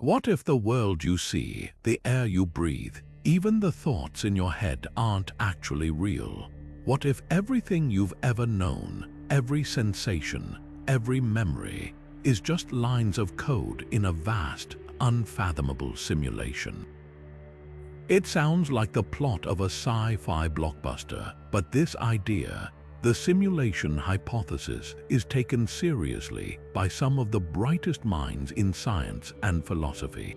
What if the world you see, the air you breathe, even the thoughts in your head aren't actually real? What if everything you've ever known, every sensation, every memory, is just lines of code in a vast, unfathomable simulation? It sounds like the plot of a sci-fi blockbuster, but this idea, the simulation hypothesis, is taken seriously by some of the brightest minds in science and philosophy.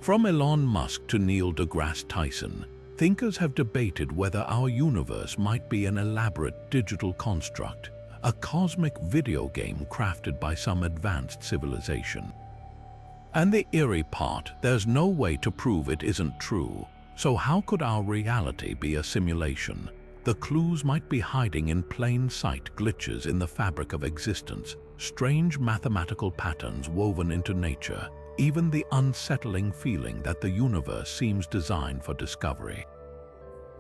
From Elon Musk to Neil deGrasse Tyson, thinkers have debated whether our universe might be an elaborate digital construct, a cosmic video game crafted by some advanced civilization. And the eerie part, there's no way to prove it isn't true. So how could our reality be a simulation? The clues might be hiding in plain sight: glitches in the fabric of existence, strange mathematical patterns woven into nature, even the unsettling feeling that the universe seems designed for discovery.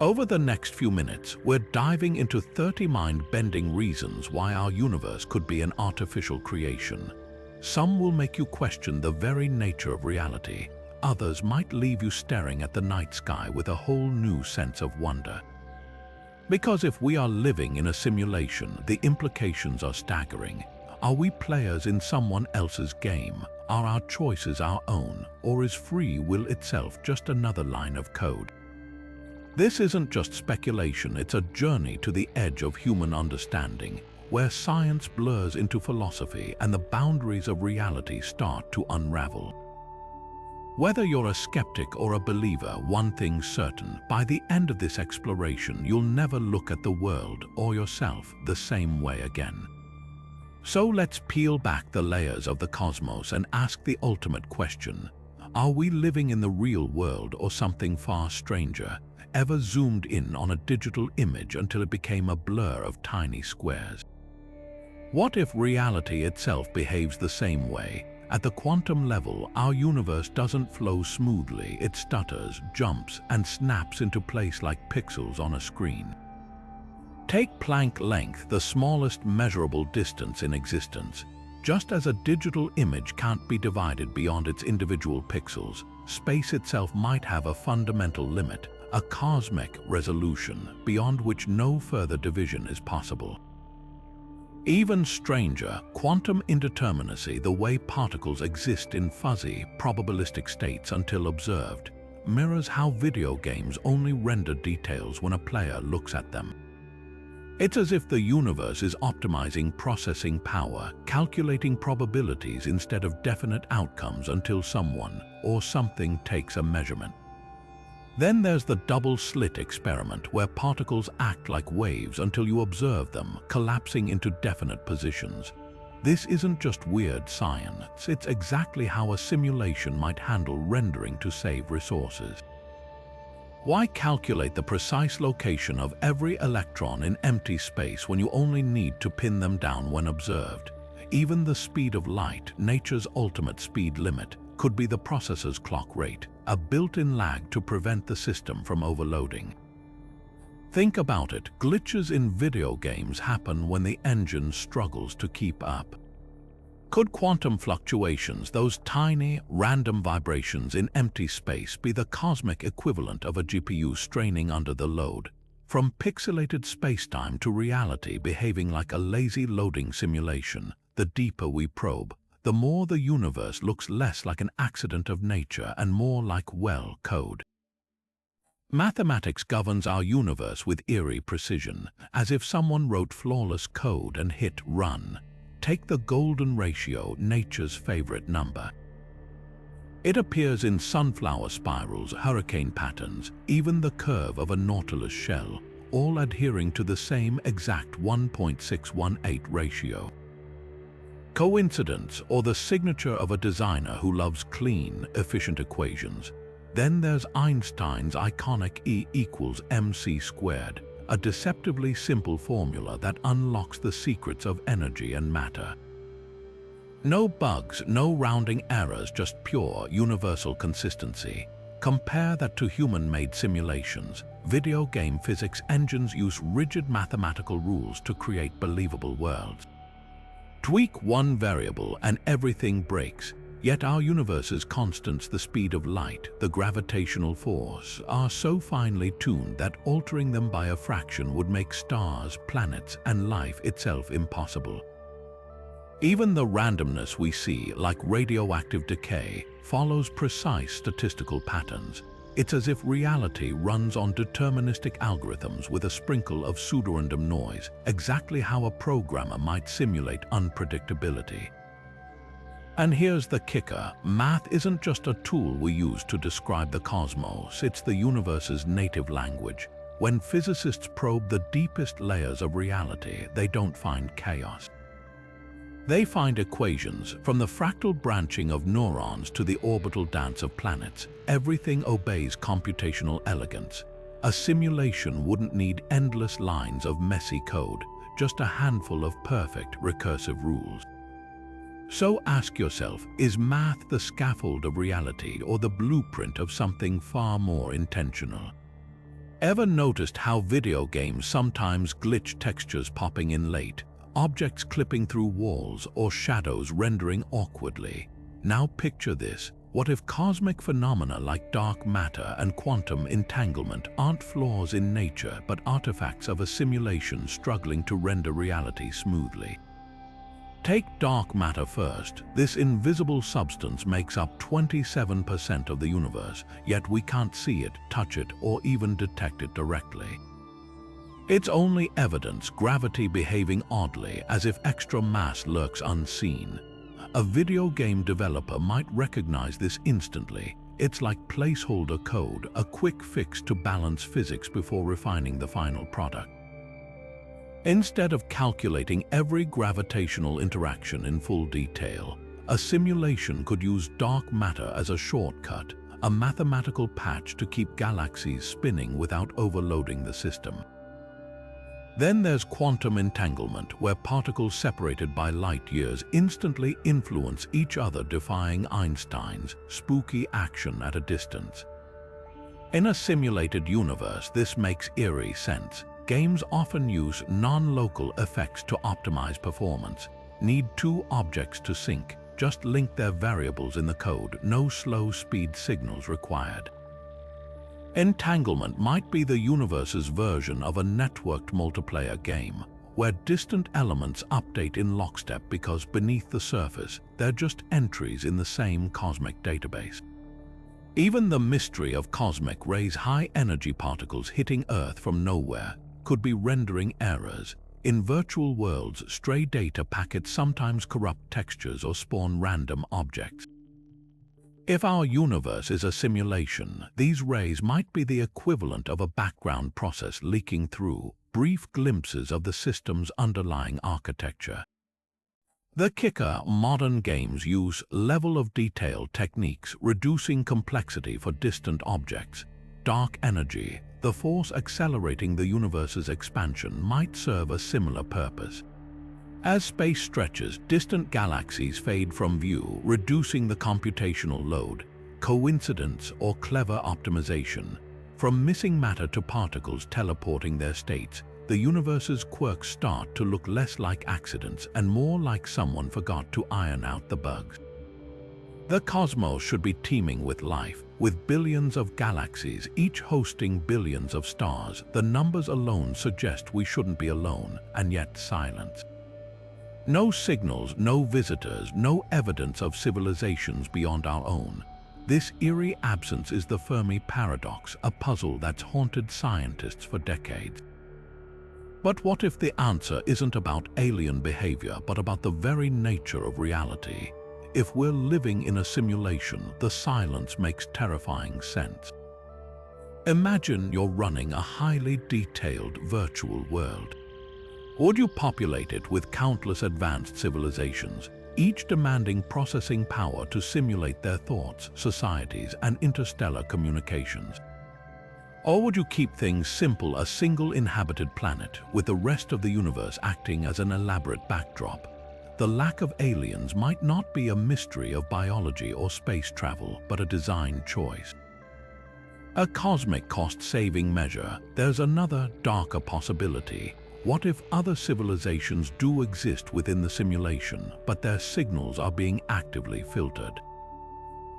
Over the next few minutes, we're diving into 30 mind-bending reasons why our universe could be an artificial creation. Some will make you question the very nature of reality. Others might leave you staring at the night sky with a whole new sense of wonder. Because if we are living in a simulation, the implications are staggering. Are we players in someone else's game? Are our choices our own? Or is free will itself just another line of code? This isn't just speculation, it's a journey to the edge of human understanding, where science blurs into philosophy and the boundaries of reality start to unravel. Whether you're a skeptic or a believer, one thing's certain: by the end of this exploration, you'll never look at the world or yourself the same way again. So let's peel back the layers of the cosmos and ask the ultimate question. Are we living in the real world or something far stranger? Ever zoomed in on a digital image until it became a blur of tiny squares? What if reality itself behaves the same way? At the quantum level, our universe doesn't flow smoothly. It stutters, jumps, and snaps into place like pixels on a screen. Take Planck length, the smallest measurable distance in existence. Just as a digital image can't be divided beyond its individual pixels, space itself might have a fundamental limit, a cosmic resolution beyond which no further division is possible. Even stranger, quantum indeterminacy, the way particles exist in fuzzy, probabilistic states until observed, mirrors how video games only render details when a player looks at them. It's as if the universe is optimizing processing power, calculating probabilities instead of definite outcomes until someone or something takes a measurement. Then there's the double-slit experiment, where particles act like waves until you observe them, collapsing into definite positions. This isn't just weird science, it's exactly how a simulation might handle rendering to save resources. Why calculate the precise location of every electron in empty space when you only need to pin them down when observed? Even the speed of light, nature's ultimate speed limit, could be the processor's clock rate, a built-in lag to prevent the system from overloading. Think about it, glitches in video games happen when the engine struggles to keep up. Could quantum fluctuations, those tiny, random vibrations in empty space, be the cosmic equivalent of a GPU straining under the load? From pixelated spacetime to reality behaving like a lazy loading simulation, the deeper we probe, the more the universe looks less like an accident of nature and more like, well, code. Mathematics governs our universe with eerie precision, as if someone wrote flawless code and hit run. Take the golden ratio, nature's favorite number. It appears in sunflower spirals, hurricane patterns, even the curve of a nautilus shell, all adhering to the same exact 1.618 ratio. Coincidence, or the signature of a designer who loves clean, efficient equations? Then there's Einstein's iconic E equals mc squared, a deceptively simple formula that unlocks the secrets of energy and matter. No bugs, no rounding errors, just pure, universal consistency. Compare that to human-made simulations. Video game physics engines use rigid mathematical rules to create believable worlds. Tweak one variable and everything breaks. Yet our universe's constants, the speed of light, the gravitational force, are so finely tuned that altering them by a fraction would make stars, planets, and life itself impossible. Even the randomness we see, like radioactive decay, follows precise statistical patterns. It's as if reality runs on deterministic algorithms with a sprinkle of pseudorandom noise, exactly how a programmer might simulate unpredictability. And here's the kicker: math isn't just a tool we use to describe the cosmos, it's the universe's native language. When physicists probe the deepest layers of reality, they don't find chaos. They find equations. From the fractal branching of neurons to the orbital dance of planets, everything obeys computational elegance. A simulation wouldn't need endless lines of messy code, just a handful of perfect recursive rules. So ask yourself, is math the scaffold of reality or the blueprint of something far more intentional? Ever noticed how video games sometimes glitch, textures popping in late, objects clipping through walls, or shadows rendering awkwardly? Now picture this. What if cosmic phenomena like dark matter and quantum entanglement aren't flaws in nature but artifacts of a simulation struggling to render reality smoothly? Take dark matter first. This invisible substance makes up 27% of the universe, yet we can't see it, touch it, or even detect it directly. It's only evidence: gravity behaving oddly, as if extra mass lurks unseen. A video game developer might recognize this instantly. It's like placeholder code, a quick fix to balance physics before refining the final product. Instead of calculating every gravitational interaction in full detail, a simulation could use dark matter as a shortcut, a mathematical patch to keep galaxies spinning without overloading the system. Then there's quantum entanglement, where particles separated by light years instantly influence each other, defying Einstein's spooky action at a distance. In a simulated universe, this makes eerie sense. Games often use non-local effects to optimize performance. Need two objects to sync, just link their variables in the code, no slow speed signals required. Entanglement might be the universe's version of a networked multiplayer game, where distant elements update in lockstep because beneath the surface, they're just entries in the same cosmic database. Even the mystery of cosmic rays, high-energy particles hitting Earth from nowhere, could be rendering errors. In virtual worlds, stray data packets sometimes corrupt textures or spawn random objects. If our universe is a simulation, these rays might be the equivalent of a background process leaking through, brief glimpses of the system's underlying architecture. The kicker: modern games use level of detail techniques, reducing complexity for distant objects. Dark energy, the force accelerating the universe's expansion, might serve a similar purpose. As space stretches, distant galaxies fade from view, reducing the computational load. Coincidence or clever optimization? From missing matter to particles teleporting their states, the universe's quirks start to look less like accidents and more like someone forgot to iron out the bugs. The cosmos should be teeming with life, with billions of galaxies, each hosting billions of stars. The numbers alone suggest we shouldn't be alone, and yet silence. No signals, no visitors, no evidence of civilizations beyond our own. This eerie absence is the Fermi Paradox, a puzzle that's haunted scientists for decades. But what if the answer isn't about alien behavior, but about the very nature of reality? If we're living in a simulation, the silence makes terrifying sense. Imagine you're running a highly detailed virtual world. Would you populate it with countless advanced civilizations, each demanding processing power to simulate their thoughts, societies, and interstellar communications? Or would you keep things simple, a single inhabited planet, with the rest of the universe acting as an elaborate backdrop? The lack of aliens might not be a mystery of biology or space travel, but a design choice. A cosmic cost-saving measure. There's another, darker possibility. What if other civilizations do exist within the simulation, but their signals are being actively filtered?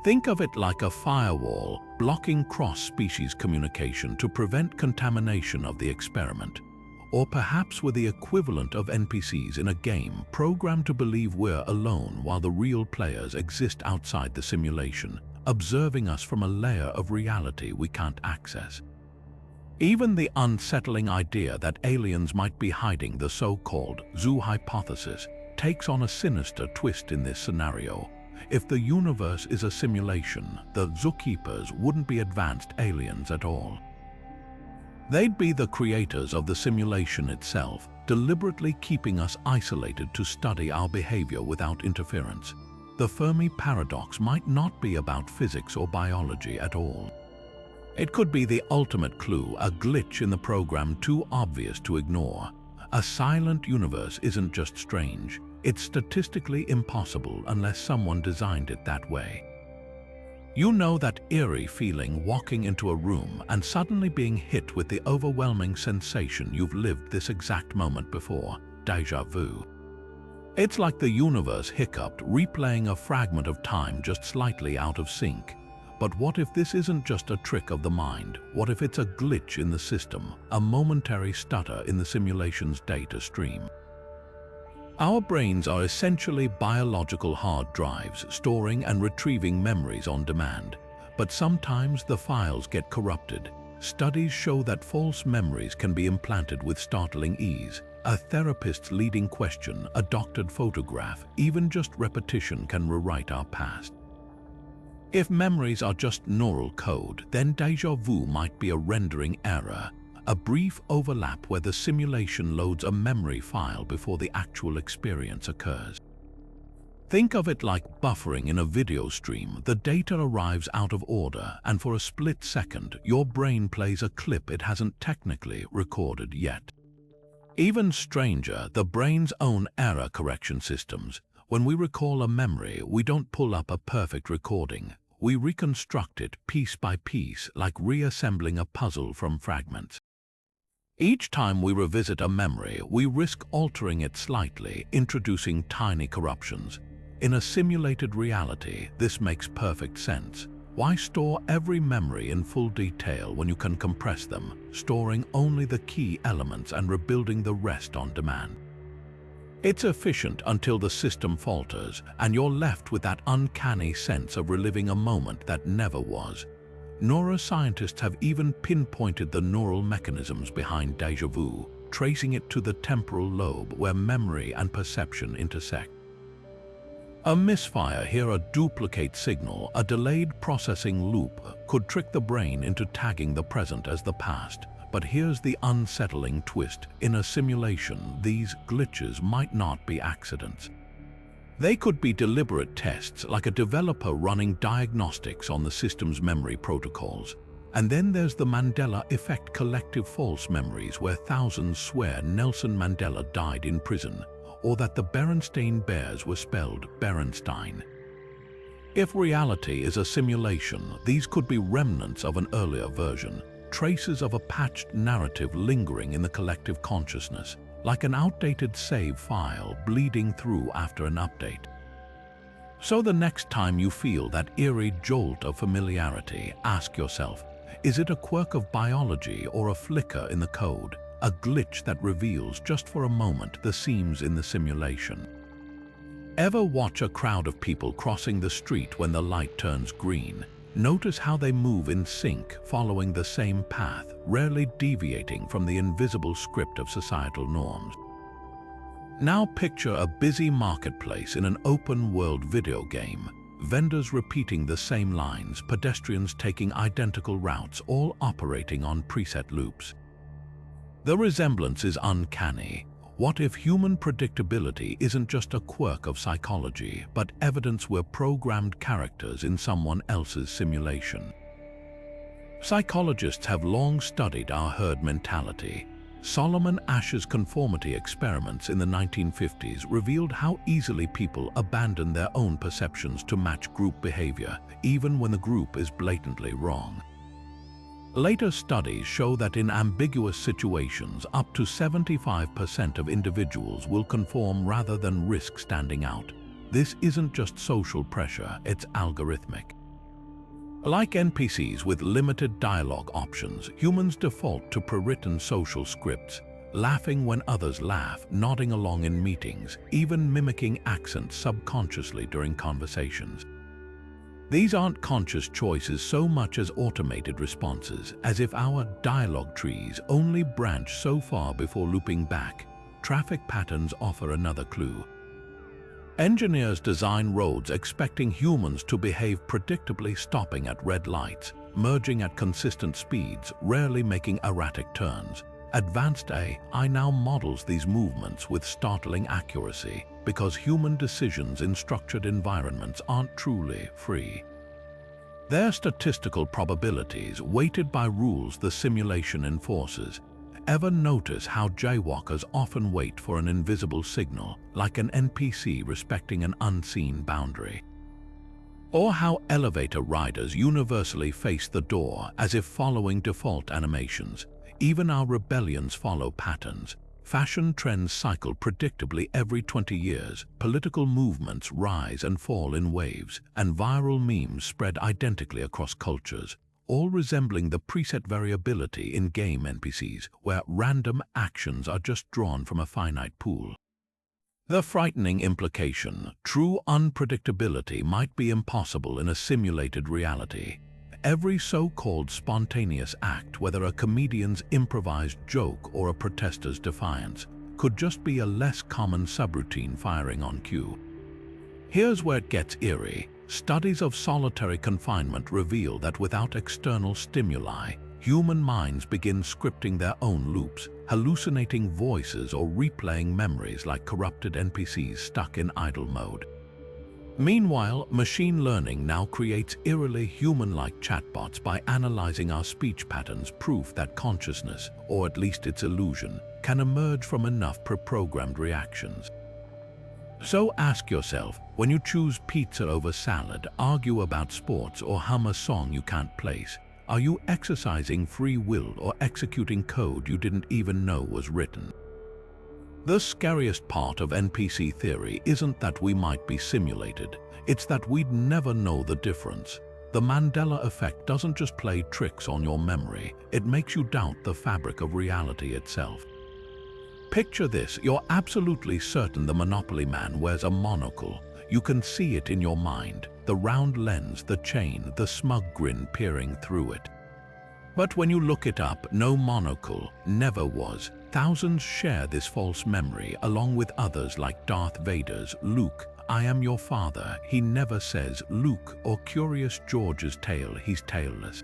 Think of it like a firewall blocking cross-species communication to prevent contamination of the experiment. Or perhaps we're the equivalent of NPCs in a game programmed to believe we're alone while the real players exist outside the simulation, observing us from a layer of reality we can't access. Even the unsettling idea that aliens might be hiding the so-called zoo hypothesis takes on a sinister twist in this scenario. If the universe is a simulation, the zookeepers wouldn't be advanced aliens at all. They'd be the creators of the simulation itself, deliberately keeping us isolated to study our behavior without interference. The Fermi Paradox might not be about physics or biology at all. It could be the ultimate clue, a glitch in the program too obvious to ignore. A silent universe isn't just strange, it's statistically impossible unless someone designed it that way. You know that eerie feeling walking into a room and suddenly being hit with the overwhelming sensation you've lived this exact moment before, Deja vu. It's like the universe hiccuped, replaying a fragment of time just slightly out of sync. But what if this isn't just a trick of the mind? What if it's a glitch in the system, a momentary stutter in the simulation's data stream? Our brains are essentially biological hard drives, storing and retrieving memories on demand. But sometimes the files get corrupted. Studies show that false memories can be implanted with startling ease. A therapist's leading question, a doctored photograph, even just repetition can rewrite our past. If memories are just neural code, then déjà vu might be a rendering error, a brief overlap where the simulation loads a memory file before the actual experience occurs. Think of it like buffering in a video stream. The data arrives out of order, and for a split second, your brain plays a clip it hasn't technically recorded yet. Even stranger, the brain's own error correction systems. When we recall a memory, we don't pull up a perfect recording. We reconstruct it piece by piece, like reassembling a puzzle from fragments. Each time we revisit a memory, we risk altering it slightly, introducing tiny corruptions. In a simulated reality, this makes perfect sense. Why store every memory in full detail when you can compress them, storing only the key elements and rebuilding the rest on demand? It's efficient until the system falters, and you're left with that uncanny sense of reliving a moment that never was. Neuroscientists have even pinpointed the neural mechanisms behind déjà vu, tracing it to the temporal lobe where memory and perception intersect. A misfire here, a duplicate signal, a delayed processing loop, could trick the brain into tagging the present as the past. But here's the unsettling twist. In a simulation, these glitches might not be accidents. They could be deliberate tests, like a developer running diagnostics on the system's memory protocols. And then there's the Mandela Effect, collective false memories where thousands swear Nelson Mandela died in prison, or that the Berenstain Bears were spelled Berenstein. If reality is a simulation, these could be remnants of an earlier version, traces of a patched narrative lingering in the collective consciousness, like an outdated save file bleeding through after an update. So the next time you feel that eerie jolt of familiarity, ask yourself, is it a quirk of biology or a flicker in the code, a glitch that reveals just for a moment the seams in the simulation? Ever watch a crowd of people crossing the street when the light turns green? Notice how they move in sync, following the same path, rarely deviating from the invisible script of societal norms. Now picture a busy marketplace in an open-world video game. Vendors repeating the same lines, pedestrians taking identical routes, all operating on preset loops. The resemblance is uncanny. What if human predictability isn't just a quirk of psychology, but evidence we're programmed characters in someone else's simulation? Psychologists have long studied our herd mentality. Solomon Asch's conformity experiments in the 1950s revealed how easily people abandon their own perceptions to match group behavior, even when the group is blatantly wrong. Later studies show that in ambiguous situations, up to 75% of individuals will conform rather than risk standing out. This isn't just social pressure, it's algorithmic. Like NPCs with limited dialogue options, humans default to pre-written social scripts, laughing when others laugh, nodding along in meetings, even mimicking accents subconsciously during conversations. These aren't conscious choices so much as automated responses, as if our dialogue trees only branch so far before looping back. Traffic patterns offer another clue. Engineers design roads expecting humans to behave predictably, stopping at red lights, merging at consistent speeds, rarely making erratic turns. Advanced AI now models these movements with startling accuracy because human decisions in structured environments aren't truly free. They're statistical probabilities weighted by rules the simulation enforces. Ever notice how jaywalkers often wait for an invisible signal, like an NPC respecting an unseen boundary? Or how elevator riders universally face the door as if following default animations? Even our rebellions follow patterns. Fashion trends cycle predictably every 20 years, political movements rise and fall in waves, and viral memes spread identically across cultures, all resembling the preset variability in game NPCs, where random actions are just drawn from a finite pool. The frightening implication: true unpredictability might be impossible in a simulated reality. Every so-called spontaneous act, whether a comedian's improvised joke or a protester's defiance, could just be a less common subroutine firing on cue. Here's where it gets eerie. Studies of solitary confinement reveal that without external stimuli, human minds begin scripting their own loops, hallucinating voices or replaying memories like corrupted NPCs stuck in idle mode. Meanwhile, machine learning now creates eerily human-like chatbots by analyzing our speech patterns, proof that consciousness, or at least its illusion, can emerge from enough pre-programmed reactions. So ask yourself, when you choose pizza over salad, argue about sports, or hum a song you can't place, are you exercising free will or executing code you didn't even know was written? The scariest part of NPC theory isn't that we might be simulated, it's that we'd never know the difference. The Mandela Effect doesn't just play tricks on your memory, it makes you doubt the fabric of reality itself. Picture this: you're absolutely certain the Monopoly man wears a monocle. You can see it in your mind, the round lens, the chain, the smug grin peering through it. But when you look it up, no monocle, never was. Thousands share this false memory, along with others like Darth Vader's "Luke, I am your father, he never says Luke," or Curious George's tail, he's tailless.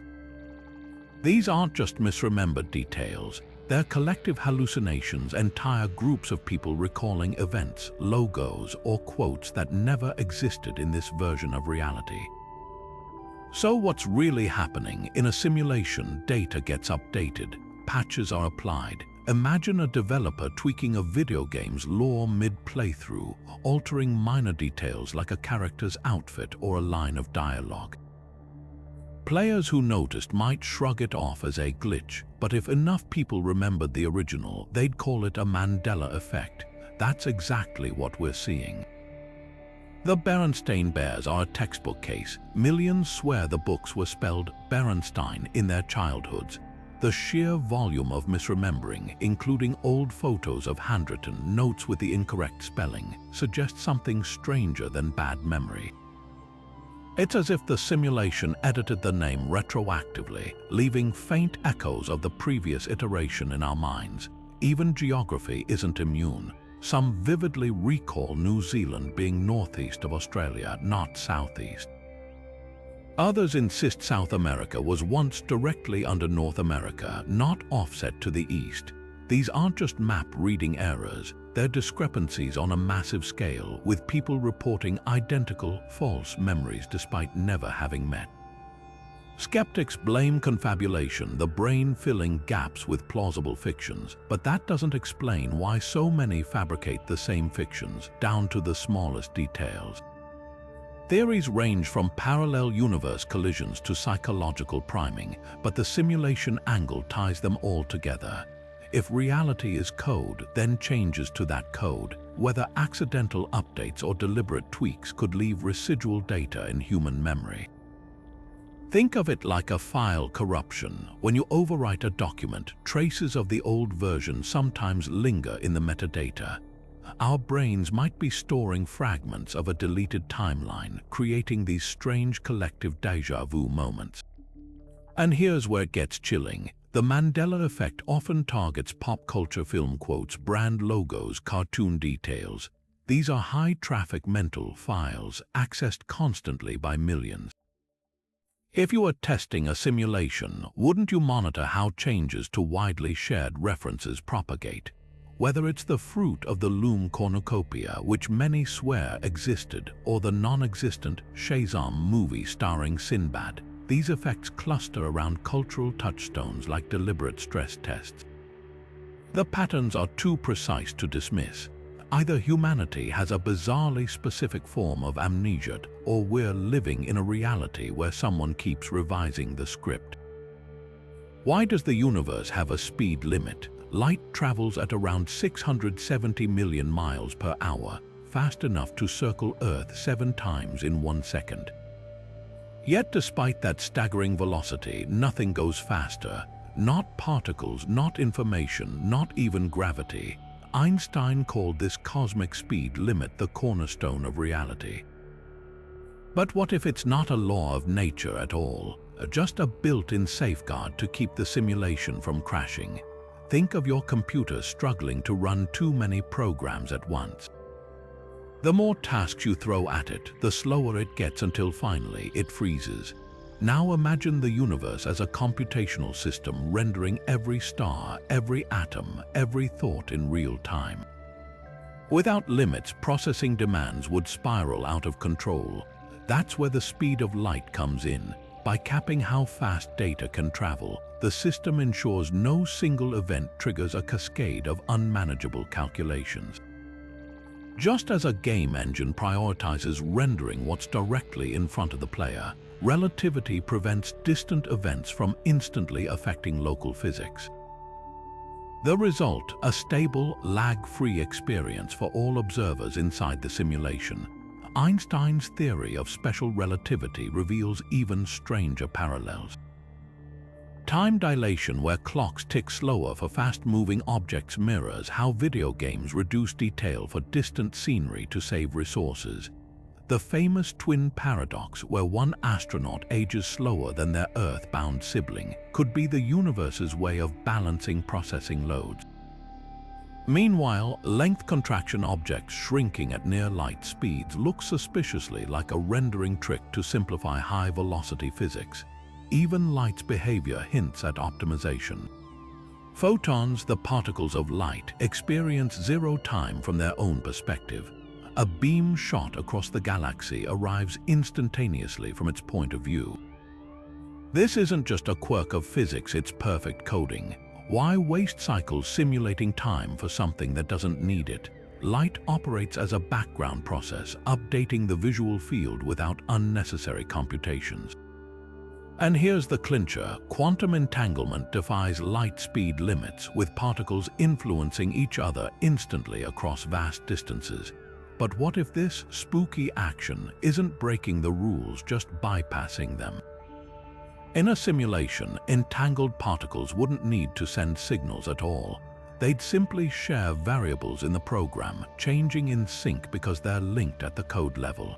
These aren't just misremembered details, they're collective hallucinations, entire groups of people recalling events, logos, or quotes that never existed in this version of reality. So what's really happening? In a simulation, data gets updated, patches are applied. Imagine a developer tweaking a video game's lore mid-playthrough, altering minor details like a character's outfit or a line of dialogue. Players who noticed might shrug it off as a glitch, but if enough people remembered the original, they'd call it a Mandela Effect. That's exactly what we're seeing. The Berenstain Bears are a textbook case. Millions swear the books were spelled Berenstein in their childhoods. The sheer volume of misremembering, including old photos of handwritten notes with the incorrect spelling, suggests something stranger than bad memory. It's as if the simulation edited the name retroactively, leaving faint echoes of the previous iteration in our minds. Even geography isn't immune. Some vividly recall New Zealand being northeast of Australia, not southeast. Others insist South America was once directly under North America, not offset to the east. These aren't just map reading errors, they're discrepancies on a massive scale, with people reporting identical, false memories despite never having met. Skeptics blame confabulation, the brain filling gaps with plausible fictions, but that doesn't explain why so many fabricate the same fictions, down to the smallest details. Theories range from parallel universe collisions to psychological priming, but the simulation angle ties them all together. If reality is code, then changes to that code, whether accidental updates or deliberate tweaks, could leave residual data in human memory. Think of it like a file corruption. When you overwrite a document, traces of the old version sometimes linger in the metadata. Our brains might be storing fragments of a deleted timeline, creating these strange collective déjà vu moments. And here's where it gets chilling. The Mandela Effect often targets pop culture film quotes, brand logos, cartoon details. These are high-traffic mental files, accessed constantly by millions. If you were testing a simulation, wouldn't you monitor how changes to widely shared references propagate? Whether it's the fruit of the Loom cornucopia, which many swear existed, or the non-existent Shazam movie starring Sinbad, these effects cluster around cultural touchstones like deliberate stress tests. The patterns are too precise to dismiss. Either humanity has a bizarrely specific form of amnesia, or we're living in a reality where someone keeps revising the script. Why does the universe have a speed limit? Light travels at around 670 million miles per hour, fast enough to circle Earth 7 times in 1 second. Yet despite that staggering velocity, nothing goes faster. Not particles, not information, not even gravity. Einstein called this cosmic speed limit the cornerstone of reality. But what if it's not a law of nature at all, just a built-in safeguard to keep the simulation from crashing? Think of your computer struggling to run too many programs at once. The more tasks you throw at it, the slower it gets until finally it freezes. Now imagine the universe as a computational system rendering every star, every atom, every thought in real time. Without limits, processing demands would spiral out of control. That's where the speed of light comes in. By capping how fast data can travel, the system ensures no single event triggers a cascade of unmanageable calculations. Just as a game engine prioritizes rendering what's directly in front of the player, relativity prevents distant events from instantly affecting local physics. The result, a stable, lag-free experience for all observers inside the simulation. Einstein's theory of special relativity reveals even stranger parallels. Time dilation, where clocks tick slower for fast-moving objects, mirrors how video games reduce detail for distant scenery to save resources. The famous twin paradox, where one astronaut ages slower than their Earth-bound sibling, could be the universe's way of balancing processing loads. Meanwhile, length contraction objects shrinking at near-light speeds look suspiciously like a rendering trick to simplify high-velocity physics. Even light's behavior hints at optimization. Photons, the particles of light, experience zero time from their own perspective. A beam shot across the galaxy arrives instantaneously from its point of view. This isn't just a quirk of physics, it's perfect coding. Why waste cycles simulating time for something that doesn't need it? Light operates as a background process, updating the visual field without unnecessary computations. And here's the clincher: quantum entanglement defies light speed limits, with particles influencing each other instantly across vast distances. But what if this spooky action isn't breaking the rules, just bypassing them? In a simulation, entangled particles wouldn't need to send signals at all. They'd simply share variables in the program, changing in sync because they're linked at the code level.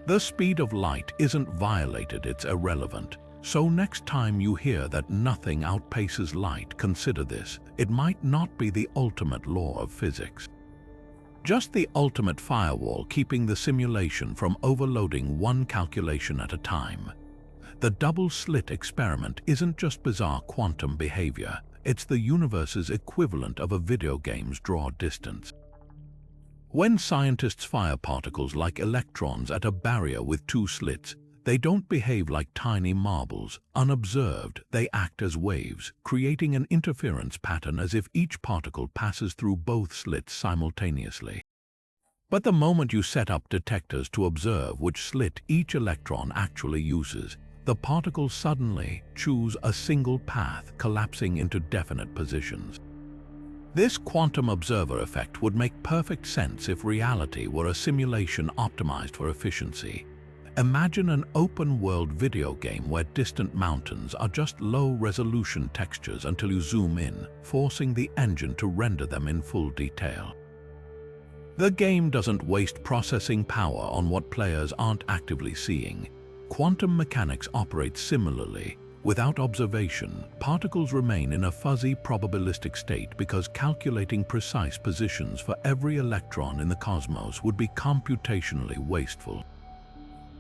The speed of light isn't violated, it's irrelevant. So next time you hear that nothing outpaces light, consider this. It might not be the ultimate law of physics, just the ultimate firewall keeping the simulation from overloading one calculation at a time. The double-slit experiment isn't just bizarre quantum behavior, it's the universe's equivalent of a video game's draw distance. When scientists fire particles like electrons at a barrier with 2 slits, they don't behave like tiny marbles. Unobserved, they act as waves, creating an interference pattern as if each particle passes through both slits simultaneously. But the moment you set up detectors to observe which slit each electron actually uses, the particles suddenly choose a single path, collapsing into definite positions. This quantum observer effect would make perfect sense if reality were a simulation optimized for efficiency. Imagine an open-world video game where distant mountains are just low-resolution textures until you zoom in, forcing the engine to render them in full detail. The game doesn't waste processing power on what players aren't actively seeing. Quantum mechanics operates similarly. Without observation, particles remain in a fuzzy probabilistic state because calculating precise positions for every electron in the cosmos would be computationally wasteful.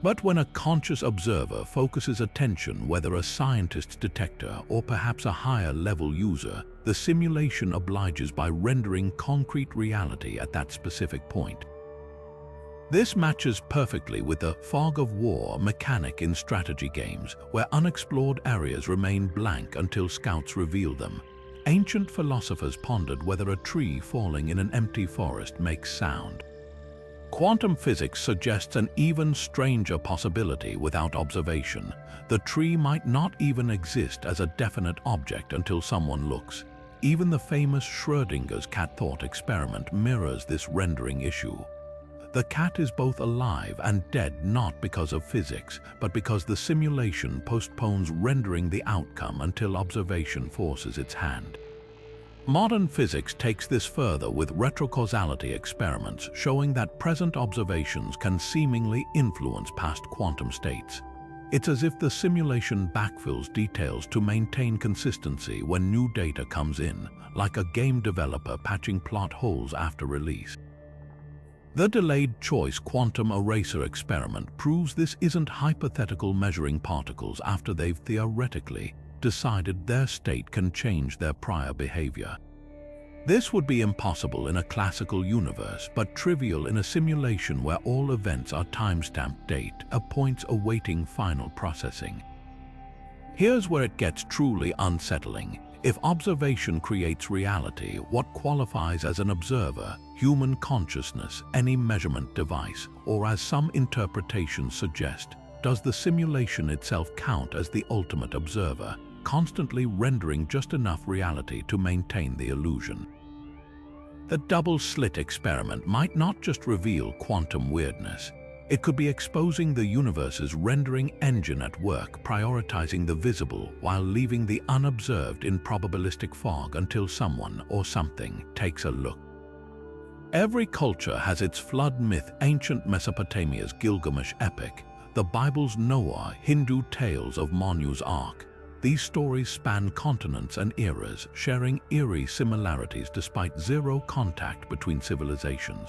But when a conscious observer focuses attention, whether a scientist's detector or perhaps a higher-level user, the simulation obliges by rendering concrete reality at that specific point. This matches perfectly with the fog of war mechanic in strategy games, where unexplored areas remain blank until scouts reveal them. Ancient philosophers pondered whether a tree falling in an empty forest makes sound. Quantum physics suggests an even stranger possibility without observation. The tree might not even exist as a definite object until someone looks. Even the famous Schrödinger's cat thought experiment mirrors this rendering issue. The cat is both alive and dead not because of physics, but because the simulation postpones rendering the outcome until observation forces its hand. Modern physics takes this further with retrocausality experiments showing that present observations can seemingly influence past quantum states. It's as if the simulation backfills details to maintain consistency when new data comes in, like a game developer patching plot holes after release. The delayed choice quantum eraser experiment proves this isn't hypothetical measuring particles after they've theoretically decided their state can change their prior behavior. This would be impossible in a classical universe, but trivial in a simulation where all events are timestamped date, points awaiting final processing. Here's where it gets truly unsettling. If observation creates reality, what qualifies as an observer, human consciousness, any measurement device, or as some interpretations suggest, does the simulation itself count as the ultimate observer, constantly rendering just enough reality to maintain the illusion? The double-slit experiment might not just reveal quantum weirdness. It could be exposing the universe's rendering engine at work, prioritizing the visible while leaving the unobserved in probabilistic fog until someone or something takes a look. Every culture has its flood myth: ancient Mesopotamia's Gilgamesh epic, the Bible's Noah, Hindu tales of Manu's Ark. These stories span continents and eras, sharing eerie similarities despite zero contact between civilizations.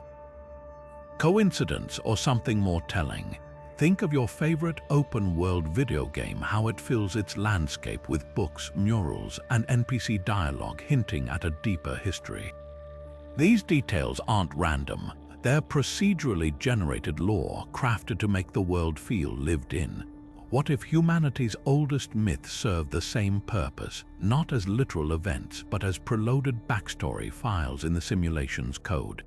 Coincidence or something more telling? Think of your favorite open-world video game, how it fills its landscape with books, murals, and NPC dialogue hinting at a deeper history. These details aren't random. They're procedurally generated lore crafted to make the world feel lived in. What if humanity's oldest myths serve the same purpose, not as literal events, but as preloaded backstory files in the simulation's code?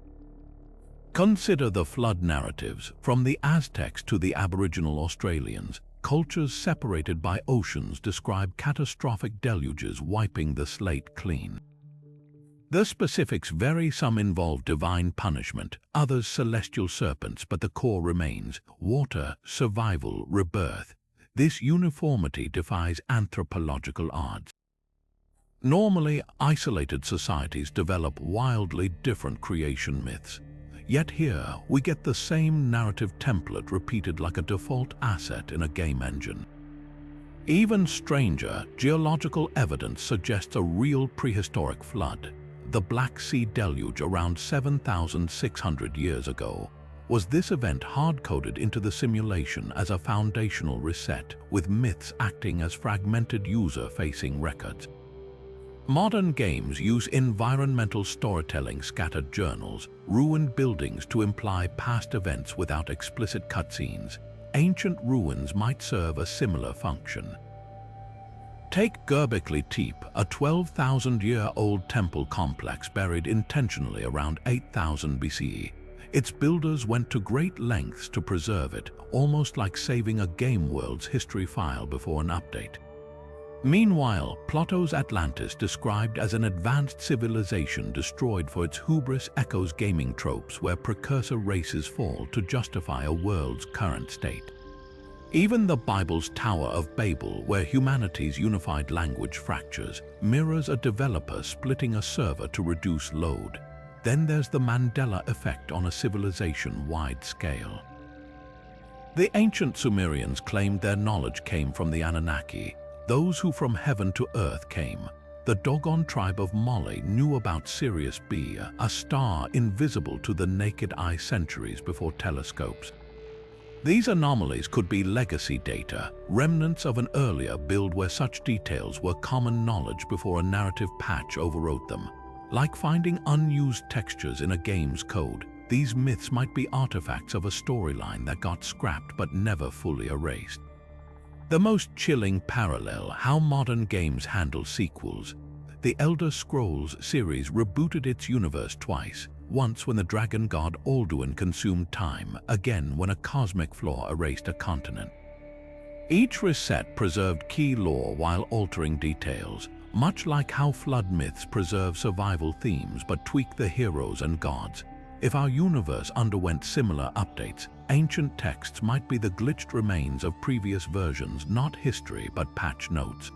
Consider the flood narratives. From the Aztecs to the Aboriginal Australians, cultures separated by oceans describe catastrophic deluges wiping the slate clean. The specifics vary. Some involve divine punishment, others celestial serpents, but the core remains: water, survival, rebirth. This uniformity defies anthropological odds. Normally, isolated societies develop wildly different creation myths. Yet here, we get the same narrative template repeated like a default asset in a game engine. Even stranger, geological evidence suggests a real prehistoric flood. The Black Sea deluge around 7,600 years ago. Was this event hard-coded into the simulation as a foundational reset, with myths acting as fragmented user-facing records? Modern games use environmental storytelling, scattered journals, ruined buildings to imply past events without explicit cutscenes. Ancient ruins might serve a similar function. Take Göbekli Tepe, a 12,000-year-old temple complex buried intentionally around 8,000 BCE. Its builders went to great lengths to preserve it, almost like saving a game world's history file before an update. Meanwhile, Plato's Atlantis, described as an advanced civilization destroyed for its hubris, echoes gaming tropes where precursor races fall to justify a world's current state. Even the Bible's Tower of Babel, where humanity's unified language fractures, mirrors a developer splitting a server to reduce load. Then there's the Mandela Effect on a civilization-wide scale. The ancient Sumerians claimed their knowledge came from the Anunnaki, those who from heaven to earth came. The Dogon tribe of Mali knew about Sirius B, a star invisible to the naked eye centuries before telescopes. These anomalies could be legacy data, remnants of an earlier build where such details were common knowledge before a narrative patch overwrote them. Like finding unused textures in a game's code, these myths might be artifacts of a storyline that got scrapped but never fully erased. The most chilling parallel: how modern games handle sequels. The Elder Scrolls series rebooted its universe twice, once when the dragon god Alduin consumed time, again when a cosmic flaw erased a continent. Each reset preserved key lore while altering details, much like how flood myths preserve survival themes but tweak the heroes and gods. If our universe underwent similar updates, ancient texts might be the glitched remains of previous versions, not history but patch notes.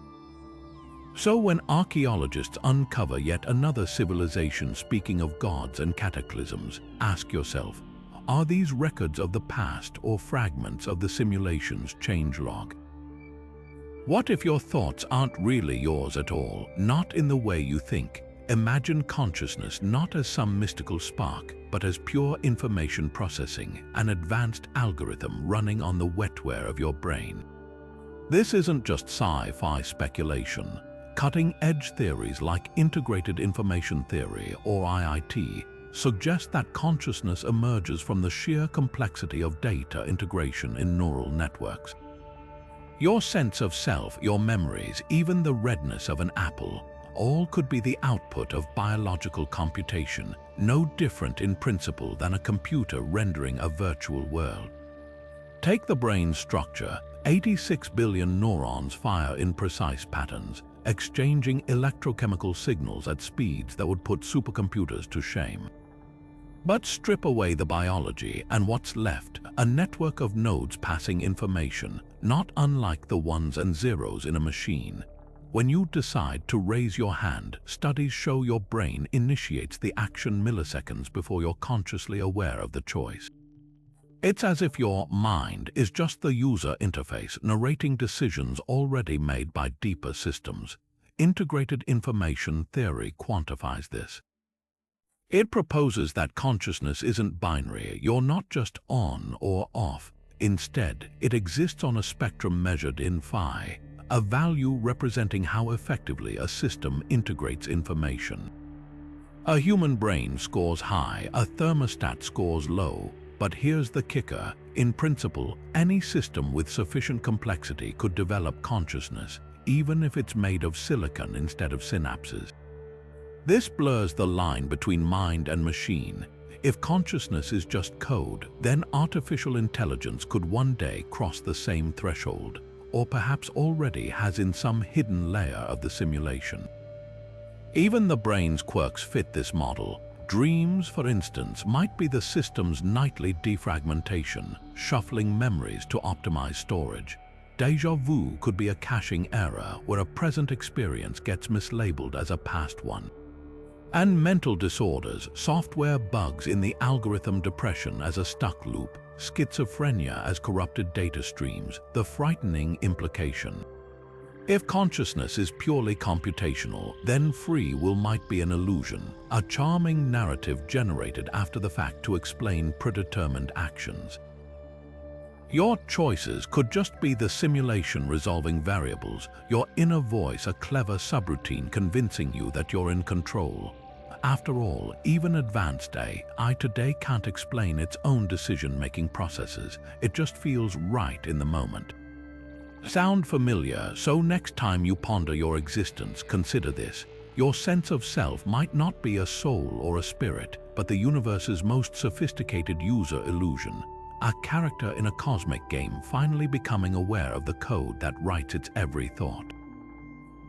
So when archaeologists uncover yet another civilization speaking of gods and cataclysms, ask yourself, are these records of the past or fragments of the simulation's changelog? What if your thoughts aren't really yours at all, not in the way you think? Imagine consciousness not as some mystical spark, but as pure information processing, an advanced algorithm running on the wetware of your brain. This isn't just sci-fi speculation. Cutting-edge theories like integrated information theory, or IIT, suggest that consciousness emerges from the sheer complexity of data integration in neural networks. Your sense of self, your memories, even the redness of an apple, all could be the output of biological computation, no different in principle than a computer rendering a virtual world. Take the brain's structure. 86 billion neurons fire in precise patterns, exchanging electrochemical signals at speeds that would put supercomputers to shame. But strip away the biology, and what's left? A network of nodes passing information, not unlike the ones and zeros in a machine. When you decide to raise your hand, studies show your brain initiates the action milliseconds before you're consciously aware of the choice. It's as if your mind is just the user interface narrating decisions already made by deeper systems. Integrated information theory quantifies this. It proposes that consciousness isn't binary, you're not just on or off. Instead, it exists on a spectrum measured in phi, a value representing how effectively a system integrates information. A human brain scores high, a thermostat scores low. But here's the kicker: in principle, any system with sufficient complexity could develop consciousness, even if it's made of silicon instead of synapses. This blurs the line between mind and machine. If consciousness is just code, then artificial intelligence could one day cross the same threshold, or perhaps already has in some hidden layer of the simulation. Even the brain's quirks fit this model. Dreams, for instance, might be the system's nightly defragmentation, shuffling memories to optimize storage. Deja vu could be a caching error where a present experience gets mislabeled as a past one. And mental disorders, software bugs in the algorithm, depression as a stuck loop, schizophrenia as corrupted data streams, the frightening implication. If consciousness is purely computational, then free will might be an illusion, a charming narrative generated after the fact to explain predetermined actions. Your choices could just be the simulation resolving variables, your inner voice a clever subroutine convincing you that you're in control. After all, even advanced AI today can't explain its own decision-making processes, it just feels right in the moment. Sound familiar? So next time you ponder your existence, consider this. Your sense of self might not be a soul or a spirit, but the universe's most sophisticated user illusion. A character in a cosmic game finally becoming aware of the code that writes its every thought.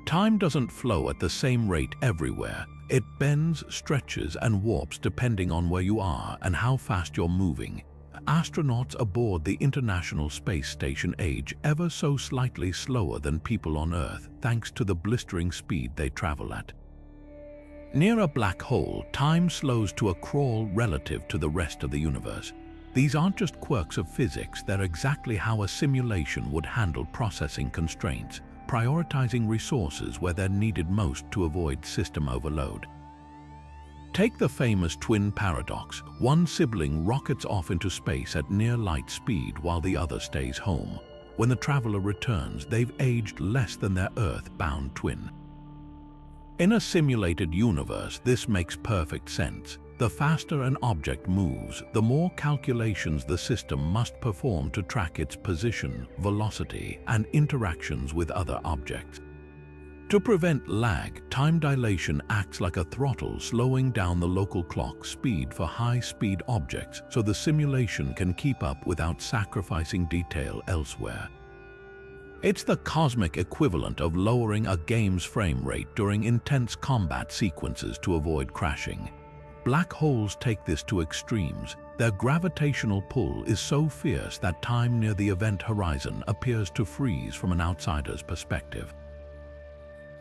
Time doesn't flow at the same rate everywhere. It bends, stretches, and warps depending on where you are and how fast you're moving. astronauts aboard the International Space Station age ever so slightly slower than people on Earth thanks to the blistering speed they travel at. Near a black hole, time slows to a crawl relative to the rest of the universe. These aren't just quirks of physics, they're exactly how a simulation would handle processing constraints, prioritizing resources where they're needed most to avoid system overload. Take the famous twin paradox. One sibling rockets off into space at near light speed while the other stays home. When the traveler returns, they've aged less than their Earth-bound twin. In a simulated universe, this makes perfect sense. The faster an object moves, the more calculations the system must perform to track its position, velocity, and interactions with other objects. To prevent lag, time dilation acts like a throttle, slowing down the local clock speed for high-speed objects so the simulation can keep up without sacrificing detail elsewhere. It's the cosmic equivalent of lowering a game's frame rate during intense combat sequences to avoid crashing. Black holes take this to extremes. Their gravitational pull is so fierce that time near the event horizon appears to freeze from an outsider's perspective.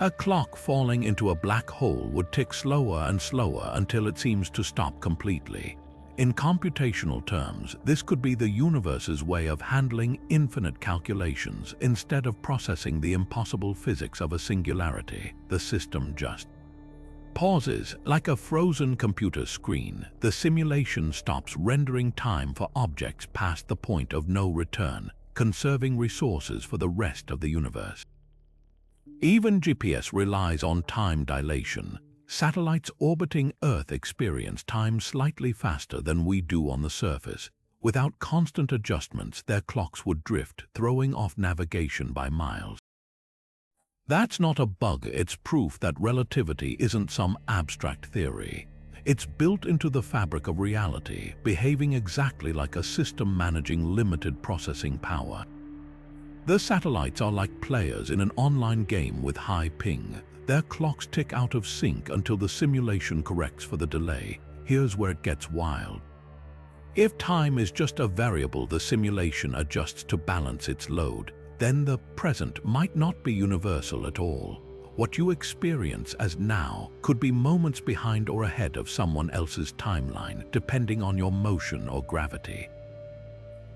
A clock falling into a black hole would tick slower and slower until it seems to stop completely. In computational terms, this could be the universe's way of handling infinite calculations instead of processing the impossible physics of a singularity. The system just pauses. Like a frozen computer screen, the simulation stops rendering time for objects past the point of no return, conserving resources for the rest of the universe. Even GPS relies on time dilation. Satellites orbiting Earth experience time slightly faster than we do on the surface. Without constant adjustments, their clocks would drift, throwing off navigation by miles. That's not a bug, it's proof that relativity isn't some abstract theory. It's built into the fabric of reality, behaving exactly like a system managing limited processing power. The satellites are like players in an online game with high ping. Their clocks tick out of sync until the simulation corrects for the delay. Here's where it gets wild. If time is just a variable the simulation adjusts to balance its load, then the present might not be universal at all. What you experience as now could be moments behind or ahead of someone else's timeline, depending on your motion or gravity.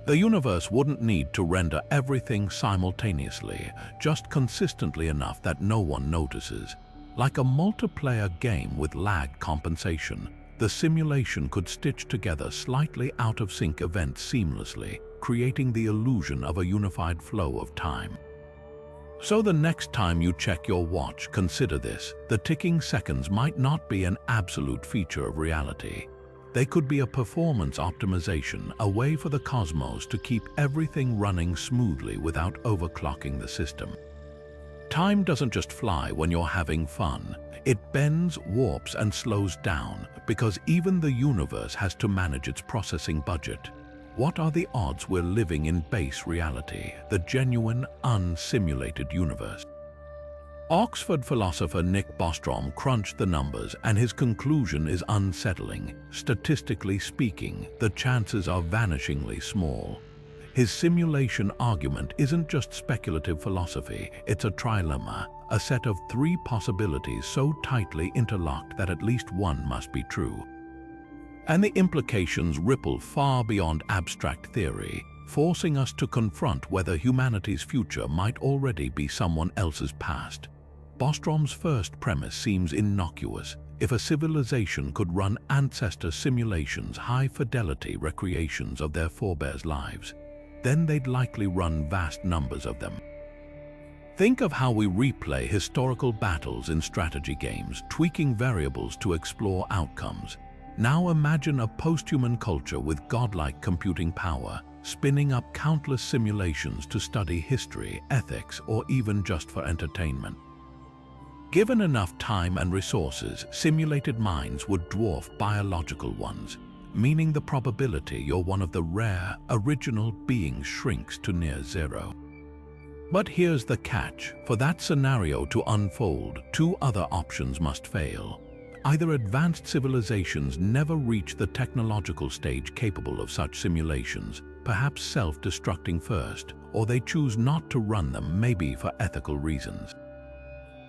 The universe wouldn't need to render everything simultaneously, just consistently enough that no one notices. Like a multiplayer game with lag compensation, the simulation could stitch together slightly out-of-sync events seamlessly, creating the illusion of a unified flow of time. So the next time you check your watch, consider this. The ticking seconds might not be an absolute feature of reality. They could be a performance optimization, a way for the cosmos to keep everything running smoothly without overclocking the system. Time doesn't just fly when you're having fun. It bends, warps, and slows down because even the universe has to manage its processing budget. What are the odds we're living in base reality, the genuine, unsimulated universe? Oxford philosopher Nick Bostrom crunched the numbers, and his conclusion is unsettling. Statistically speaking, the chances are vanishingly small. His simulation argument isn't just speculative philosophy, it's a trilemma, a set of three possibilities so tightly interlocked that at least one must be true. And the implications ripple far beyond abstract theory, forcing us to confront whether humanity's future might already be someone else's past. Bostrom's first premise seems innocuous. If a civilization could run ancestor simulations, high-fidelity recreations of their forebears' lives, then they'd likely run vast numbers of them. Think of how we replay historical battles in strategy games, tweaking variables to explore outcomes. Now imagine a post-human culture with godlike computing power, spinning up countless simulations to study history, ethics, or even just for entertainment. Given enough time and resources, simulated minds would dwarf biological ones, meaning the probability you're one of the rare, original beings shrinks to near zero. But here's the catch. For that scenario to unfold, two other options must fail. Either advanced civilizations never reach the technological stage capable of such simulations, perhaps self-destructing first, or they choose not to run them, maybe for ethical reasons.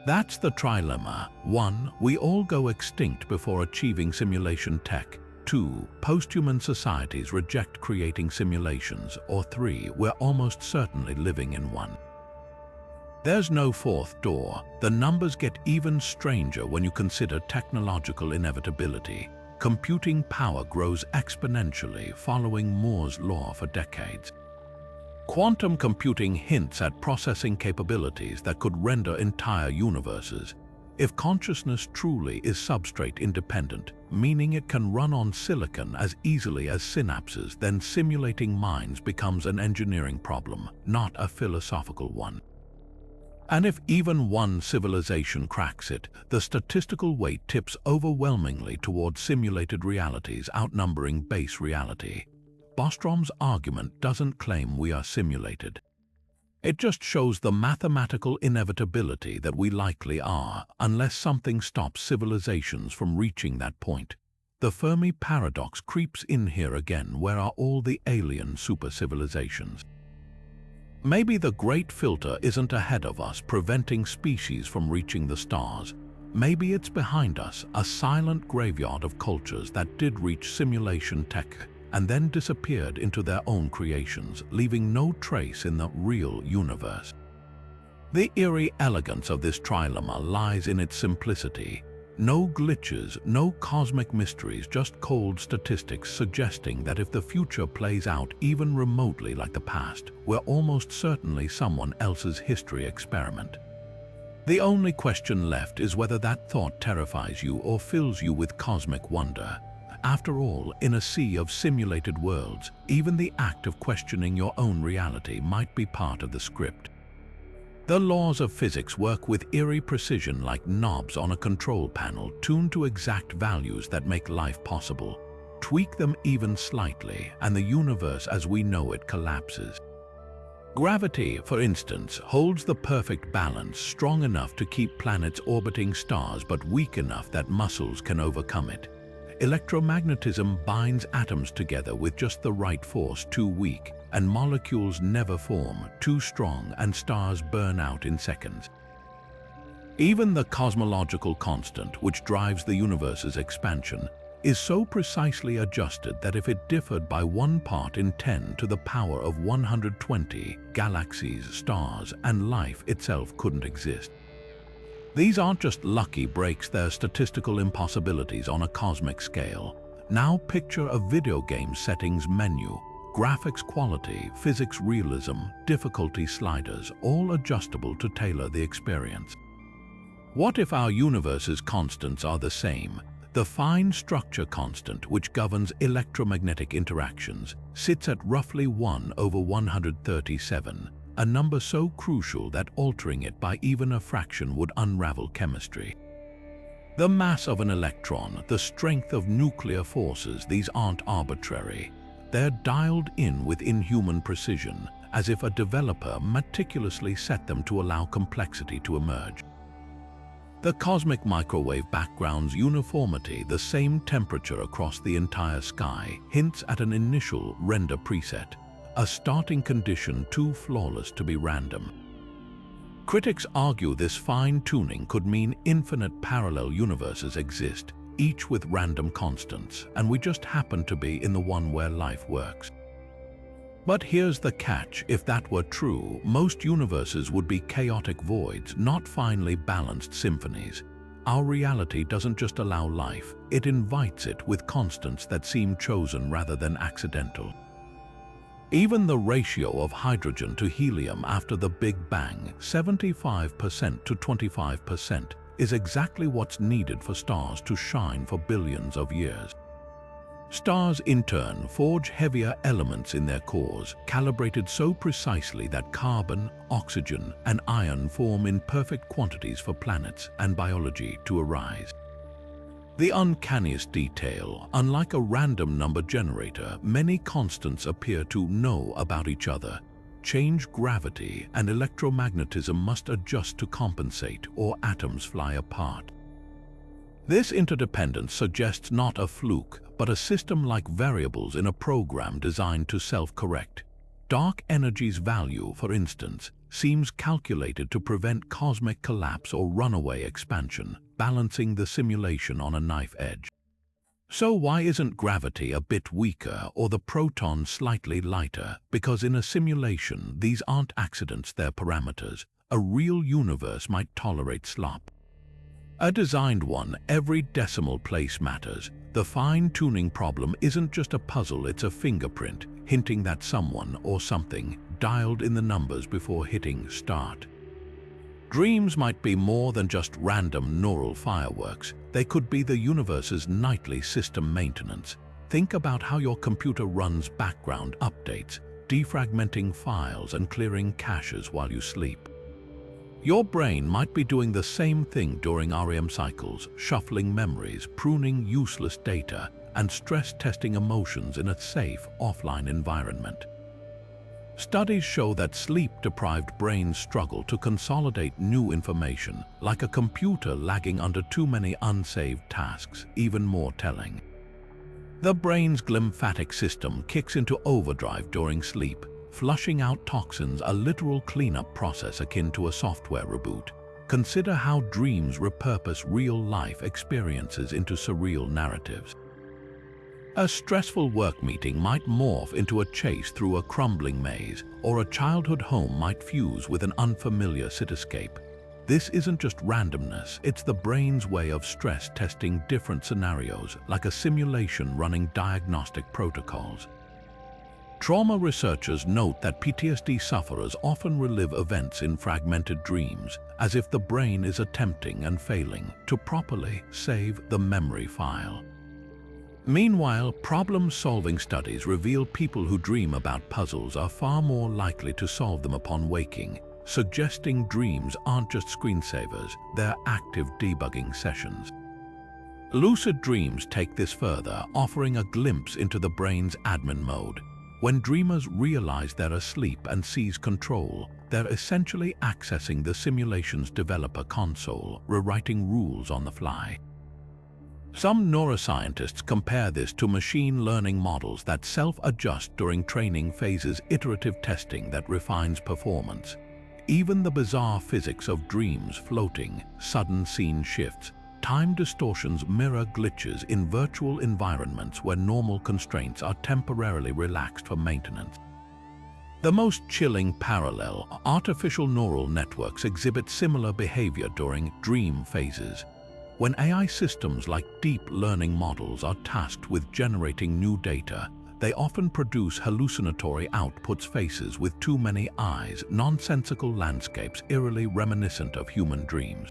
That's the trilemma. 1. We all go extinct before achieving simulation tech. 2. Post-human societies reject creating simulations. Or 3. We're almost certainly living in one. There's no fourth door. The numbers get even stranger when you consider technological inevitability. Computing power grows exponentially, following Moore's law for decades. Quantum computing hints at processing capabilities that could render entire universes. If consciousness truly is substrate independent, meaning it can run on silicon as easily as synapses, then simulating minds becomes an engineering problem, not a philosophical one. And if even one civilization cracks it, the statistical weight tips overwhelmingly toward simulated realities outnumbering base reality. Bostrom's argument doesn't claim we are simulated. It just shows the mathematical inevitability that we likely are, unless something stops civilizations from reaching that point. The Fermi Paradox creeps in here again. Where are all the alien super-civilizations? Maybe the great filter isn't ahead of us, preventing species from reaching the stars. Maybe it's behind us, a silent graveyard of cultures that did reach simulation tech and then disappeared into their own creations, leaving no trace in the real universe. The eerie elegance of this trilemma lies in its simplicity. No glitches, no cosmic mysteries, just cold statistics suggesting that if the future plays out even remotely like the past, we're almost certainly someone else's history experiment. The only question left is whether that thought terrifies you or fills you with cosmic wonder. After all, in a sea of simulated worlds, even the act of questioning your own reality might be part of the script. The laws of physics work with eerie precision, like knobs on a control panel tuned to exact values that make life possible. Tweak them even slightly, and the universe as we know it collapses. Gravity, for instance, holds the perfect balance, strong enough to keep planets orbiting stars but weak enough that muscles can overcome it. Electromagnetism binds atoms together with just the right force, too weak, and molecules never form, too strong, and stars burn out in seconds. Even the cosmological constant, which drives the universe's expansion, is so precisely adjusted that if it differed by 1 part in 10 to the power of 120, galaxies, stars, and life itself couldn't exist. These aren't just lucky breaks, they're statistical impossibilities on a cosmic scale. Now picture a video game settings menu. Graphics quality, physics realism, difficulty sliders, all adjustable to tailor the experience. What if our universe's constants are the same? The fine structure constant, which governs electromagnetic interactions, sits at roughly 1/137, a number so crucial that altering it by even a fraction would unravel chemistry. The mass of an electron, the strength of nuclear forces, these aren't arbitrary. They're dialed in with inhuman precision, as if a developer meticulously set them to allow complexity to emerge. The cosmic microwave background's uniformity, the same temperature across the entire sky, hints at an initial render preset, a starting condition too flawless to be random. Critics argue this fine-tuning could mean infinite parallel universes exist, each with random constants, and we just happen to be in the one where life works. But here's the catch: if that were true, most universes would be chaotic voids, not finely balanced symphonies. Our reality doesn't just allow life, it invites it with constants that seem chosen rather than accidental. Even the ratio of hydrogen to helium after the Big Bang, 75% to 25%, is exactly what's needed for stars to shine for billions of years. Stars, in turn, forge heavier elements in their cores, calibrated so precisely that carbon, oxygen, and iron form in perfect quantities for planets and biology to arise. The uncanniest detail: unlike a random number generator, many constants appear to know about each other. Change gravity and electromagnetism must adjust to compensate, or atoms fly apart. This interdependence suggests not a fluke, but a system like variables in a program designed to self-correct. Dark energy's value, for instance, seems calculated to prevent cosmic collapse or runaway expansion, balancing the simulation on a knife edge. So why isn't gravity a bit weaker or the proton slightly lighter? Because in a simulation, these aren't accidents, they're parameters. A real universe might tolerate slop. A designed one, every decimal place matters. The fine-tuning problem isn't just a puzzle, it's a fingerprint, hinting that someone or something dialed in the numbers before hitting start. Dreams might be more than just random neural fireworks. They could be the universe's nightly system maintenance. Think about how your computer runs background updates, defragmenting files and clearing caches while you sleep. Your brain might be doing the same thing during REM cycles, shuffling memories, pruning useless data, and stress-testing emotions in a safe, offline environment. Studies show that sleep-deprived brains struggle to consolidate new information, like a computer lagging under too many unsaved tasks. Even more telling, the brain's glymphatic system kicks into overdrive during sleep, flushing out toxins, a literal cleanup process akin to a software reboot. Consider how dreams repurpose real-life experiences into surreal narratives. A stressful work meeting might morph into a chase through a crumbling maze, or a childhood home might fuse with an unfamiliar cityscape. This isn't just randomness, it's the brain's way of stress testing different scenarios, like a simulation running diagnostic protocols. Trauma researchers note that PTSD sufferers often relive events in fragmented dreams, as if the brain is attempting and failing to properly save the memory file. Meanwhile, problem-solving studies reveal people who dream about puzzles are far more likely to solve them upon waking, suggesting dreams aren't just screensavers, they're active debugging sessions. Lucid dreams take this further, offering a glimpse into the brain's admin mode. When dreamers realize they're asleep and seize control, they're essentially accessing the simulation's developer console, rewriting rules on the fly. Some neuroscientists compare this to machine learning models that self-adjust during training phases, iterative testing that refines performance. Even the bizarre physics of dreams, floating, sudden scene shifts, time distortions, mirror glitches in virtual environments where normal constraints are temporarily relaxed for maintenance. The most chilling parallel, artificial neural networks exhibit similar behavior during dream phases. When AI systems like deep learning models are tasked with generating new data, they often produce hallucinatory outputs, faces with too many eyes, nonsensical landscapes eerily reminiscent of human dreams.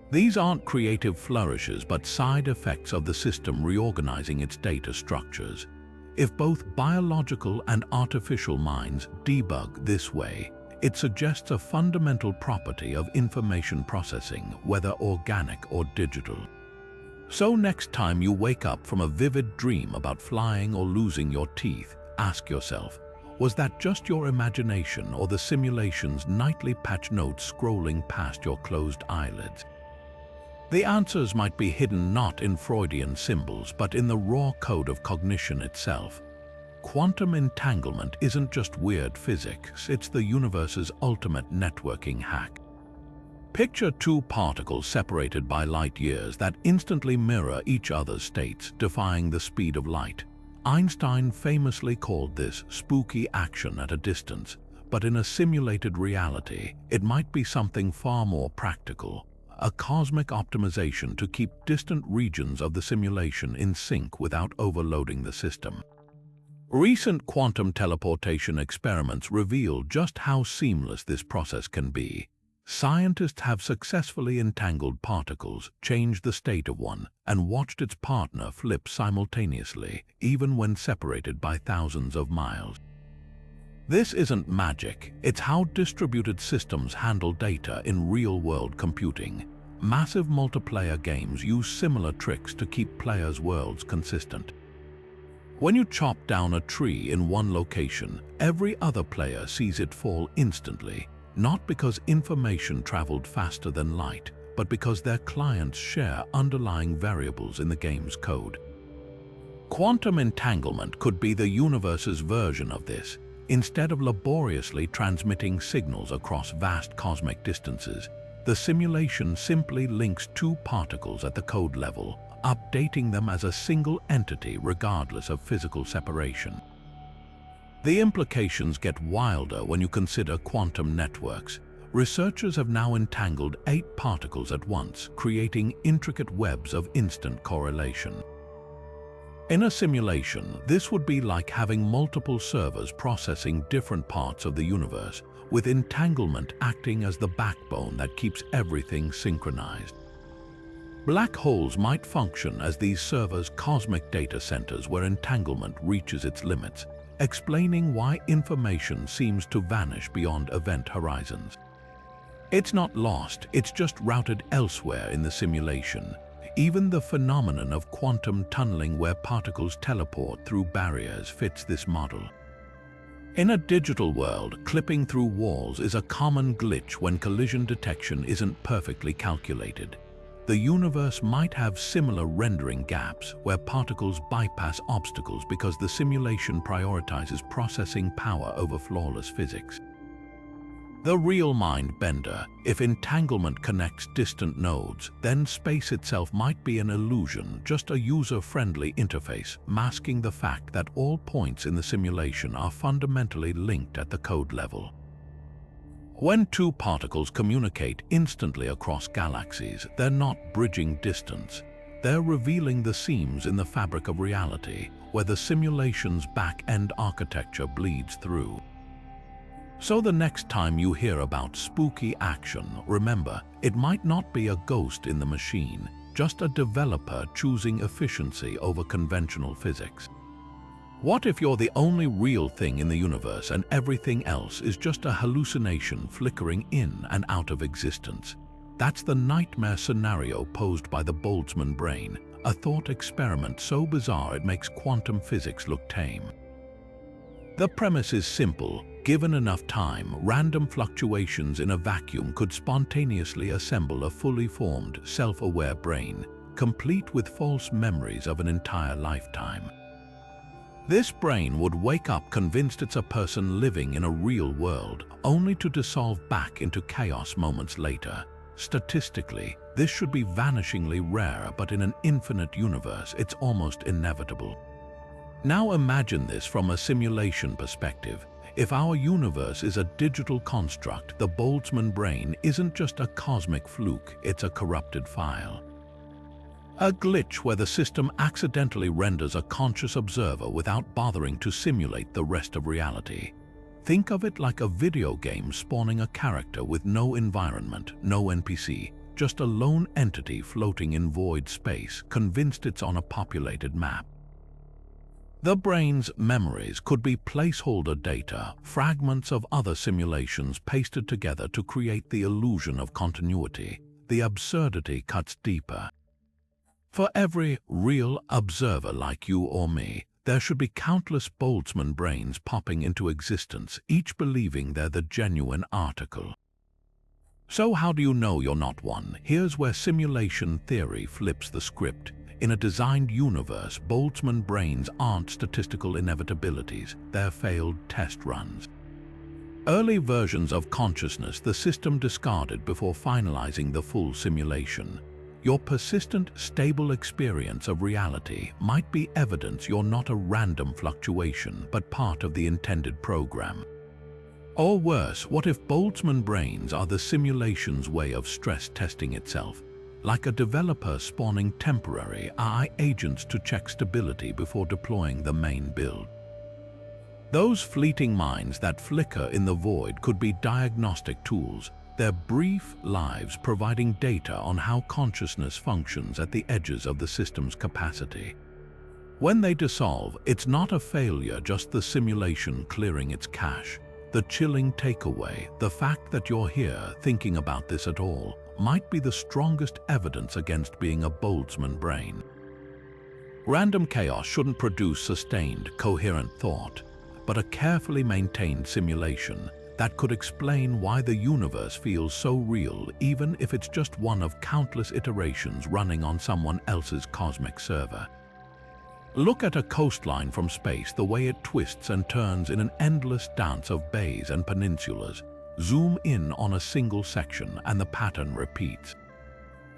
These aren't creative flourishes but side effects of the system reorganizing its data structures. If both biological and artificial minds debug this way, it suggests a fundamental property of information processing, whether organic or digital. So next time you wake up from a vivid dream about flying or losing your teeth, ask yourself, was that just your imagination or the simulation's nightly patch notes scrolling past your closed eyelids? The answers might be hidden not in Freudian symbols, but in the raw code of cognition itself. Quantum entanglement isn't just weird physics, it's the universe's ultimate networking hack. Picture two particles separated by light years that instantly mirror each other's states, defying the speed of light. Einstein famously called this spooky action at a distance, but in a simulated reality, it might be something far more practical. A cosmic optimization to keep distant regions of the simulation in sync without overloading the system. Recent quantum teleportation experiments reveal just how seamless this process can be. Scientists have successfully entangled particles, changed the state of one, and watched its partner flip simultaneously, even when separated by thousands of miles. This isn't magic, it's how distributed systems handle data in real-world computing. Massive multiplayer games use similar tricks to keep players' worlds consistent. When you chop down a tree in one location, every other player sees it fall instantly, not because information traveled faster than light, but because their clients share underlying variables in the game's code. Quantum entanglement could be the universe's version of this. Instead of laboriously transmitting signals across vast cosmic distances, the simulation simply links two particles at the code level, updating them as a single entity regardless of physical separation. The implications get wilder when you consider quantum networks. Researchers have now entangled 8 particles at once, creating intricate webs of instant correlation. In a simulation, this would be like having multiple servers processing different parts of the universe, with entanglement acting as the backbone that keeps everything synchronized. Black holes might function as these servers' cosmic data centers where entanglement reaches its limits, explaining why information seems to vanish beyond event horizons. It's not lost, it's just routed elsewhere in the simulation. Even the phenomenon of quantum tunneling where particles teleport through barriers fits this model. In a digital world, clipping through walls is a common glitch when collision detection isn't perfectly calculated. The universe might have similar rendering gaps where particles bypass obstacles because the simulation prioritizes processing power over flawless physics. The real mind bender: if entanglement connects distant nodes, then space itself might be an illusion, just a user-friendly interface, masking the fact that all points in the simulation are fundamentally linked at the code level. When two particles communicate instantly across galaxies, they're not bridging distance. They're revealing the seams in the fabric of reality, where the simulation's back-end architecture bleeds through. So the next time you hear about spooky action, remember, it might not be a ghost in the machine, just a developer choosing efficiency over conventional physics. What if you're the only real thing in the universe and everything else is just a hallucination flickering in and out of existence? That's the nightmare scenario posed by the Boltzmann brain, a thought experiment so bizarre it makes quantum physics look tame. The premise is simple. Given enough time, random fluctuations in a vacuum could spontaneously assemble a fully formed, self-aware brain, complete with false memories of an entire lifetime. This brain would wake up convinced it's a person living in a real world, only to dissolve back into chaos moments later. Statistically, this should be vanishingly rare, but in an infinite universe, it's almost inevitable. Now imagine this from a simulation perspective. If our universe is a digital construct, the Boltzmann brain isn't just a cosmic fluke, it's a corrupted file. A glitch where the system accidentally renders a conscious observer without bothering to simulate the rest of reality. Think of it like a video game spawning a character with no environment, no NPC, just a lone entity floating in void space, convinced it's on a populated map. The brain's memories could be placeholder data, fragments of other simulations pasted together to create the illusion of continuity. The absurdity cuts deeper. For every real observer like you or me, there should be countless Boltzmann brains popping into existence, each believing they're the genuine article. So how do you know you're not one? Here's where simulation theory flips the script. In a designed universe, Boltzmann brains aren't statistical inevitabilities, they're failed test runs. Early versions of consciousness the system discarded before finalizing the full simulation. Your persistent, stable experience of reality might be evidence you're not a random fluctuation, but part of the intended program. Or worse, what if Boltzmann brains are the simulation's way of stress testing itself? Like a developer spawning temporary AI agents to check stability before deploying the main build. Those fleeting minds that flicker in the void could be diagnostic tools, their brief lives providing data on how consciousness functions at the edges of the system's capacity. When they dissolve, it's not a failure, just the simulation clearing its cache. The chilling takeaway, the fact that you're here thinking about this at all, might be the strongest evidence against being a Boltzmann brain. Random chaos shouldn't produce sustained, coherent thought, but a carefully maintained simulation, that could explain why the universe feels so real, even if it's just one of countless iterations running on someone else's cosmic server. Look at a coastline from space, the way it twists and turns in an endless dance of bays and peninsulas. Zoom in on a single section and the pattern repeats.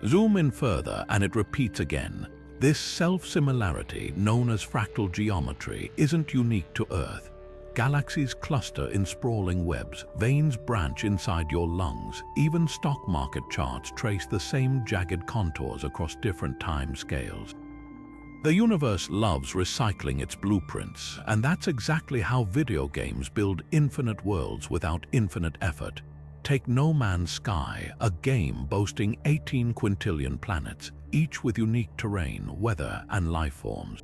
Zoom in further and it repeats again. This self-similarity, known as fractal geometry, isn't unique to Earth. Galaxies cluster in sprawling webs, veins branch inside your lungs, even stock market charts trace the same jagged contours across different time scales. The universe loves recycling its blueprints, and that's exactly how video games build infinite worlds without infinite effort. Take No Man's Sky, a game boasting 18 quintillion planets, each with unique terrain, weather, and life forms.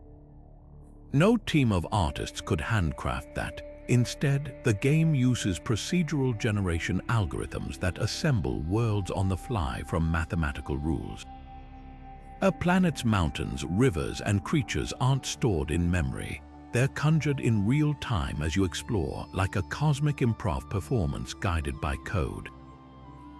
No team of artists could handcraft that. Instead, the game uses procedural generation algorithms that assemble worlds on the fly from mathematical rules. A planet's mountains, rivers, and creatures aren't stored in memory. They're conjured in real time as you explore, like a cosmic improv performance guided by code.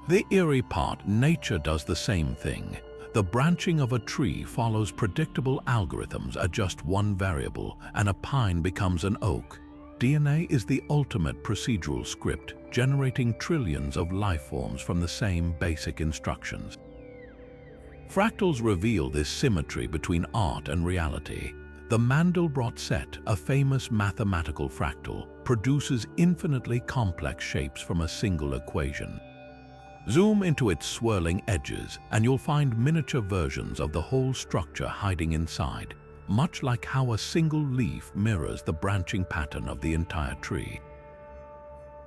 The eerie part, nature does the same thing. The branching of a tree follows predictable algorithms, adjust one variable, and a pine becomes an oak. DNA is the ultimate procedural script, generating trillions of life forms from the same basic instructions. Fractals reveal this symmetry between art and reality. The Mandelbrot set, a famous mathematical fractal, produces infinitely complex shapes from a single equation. Zoom into its swirling edges, and you'll find miniature versions of the whole structure hiding inside, much like how a single leaf mirrors the branching pattern of the entire tree.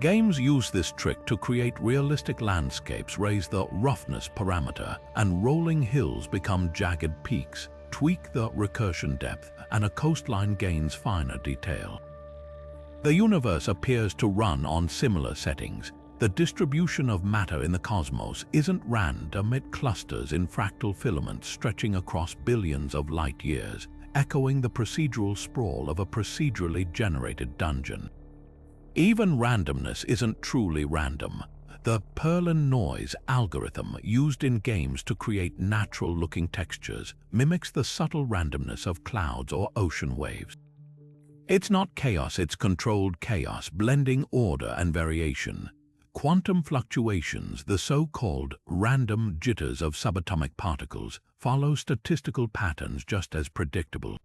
Games use this trick to create realistic landscapes, raise the roughness parameter, and rolling hills become jagged peaks, tweak the recursion depth, and a coastline gains finer detail. The universe appears to run on similar settings. The distribution of matter in the cosmos isn't random, it clusters in fractal filaments stretching across billions of light years, echoing the procedural sprawl of a procedurally generated dungeon. Even randomness isn't truly random. The Perlin noise algorithm used in games to create natural-looking textures mimics the subtle randomness of clouds or ocean waves. It's not chaos, it's controlled chaos, blending order and variation. Quantum fluctuations, the so-called random jitters of subatomic particles, follow statistical patterns just as predictable.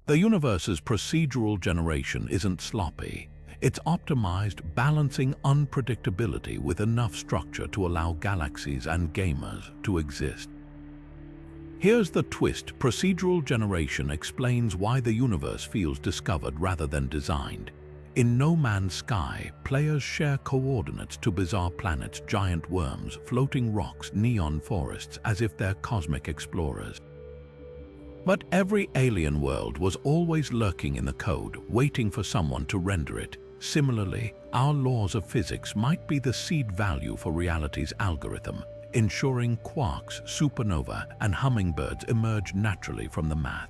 The universe's procedural generation isn't sloppy. It's optimized, balancing unpredictability with enough structure to allow galaxies and gamers to exist. Here's the twist: procedural generation explains why the universe feels discovered rather than designed. In No Man's Sky, players share coordinates to bizarre planets, giant worms, floating rocks, neon forests, as if they're cosmic explorers. But every alien world was always lurking in the code, waiting for someone to render it. Similarly, our laws of physics might be the seed value for reality's algorithm, ensuring quarks, supernova, and hummingbirds emerge naturally from the math.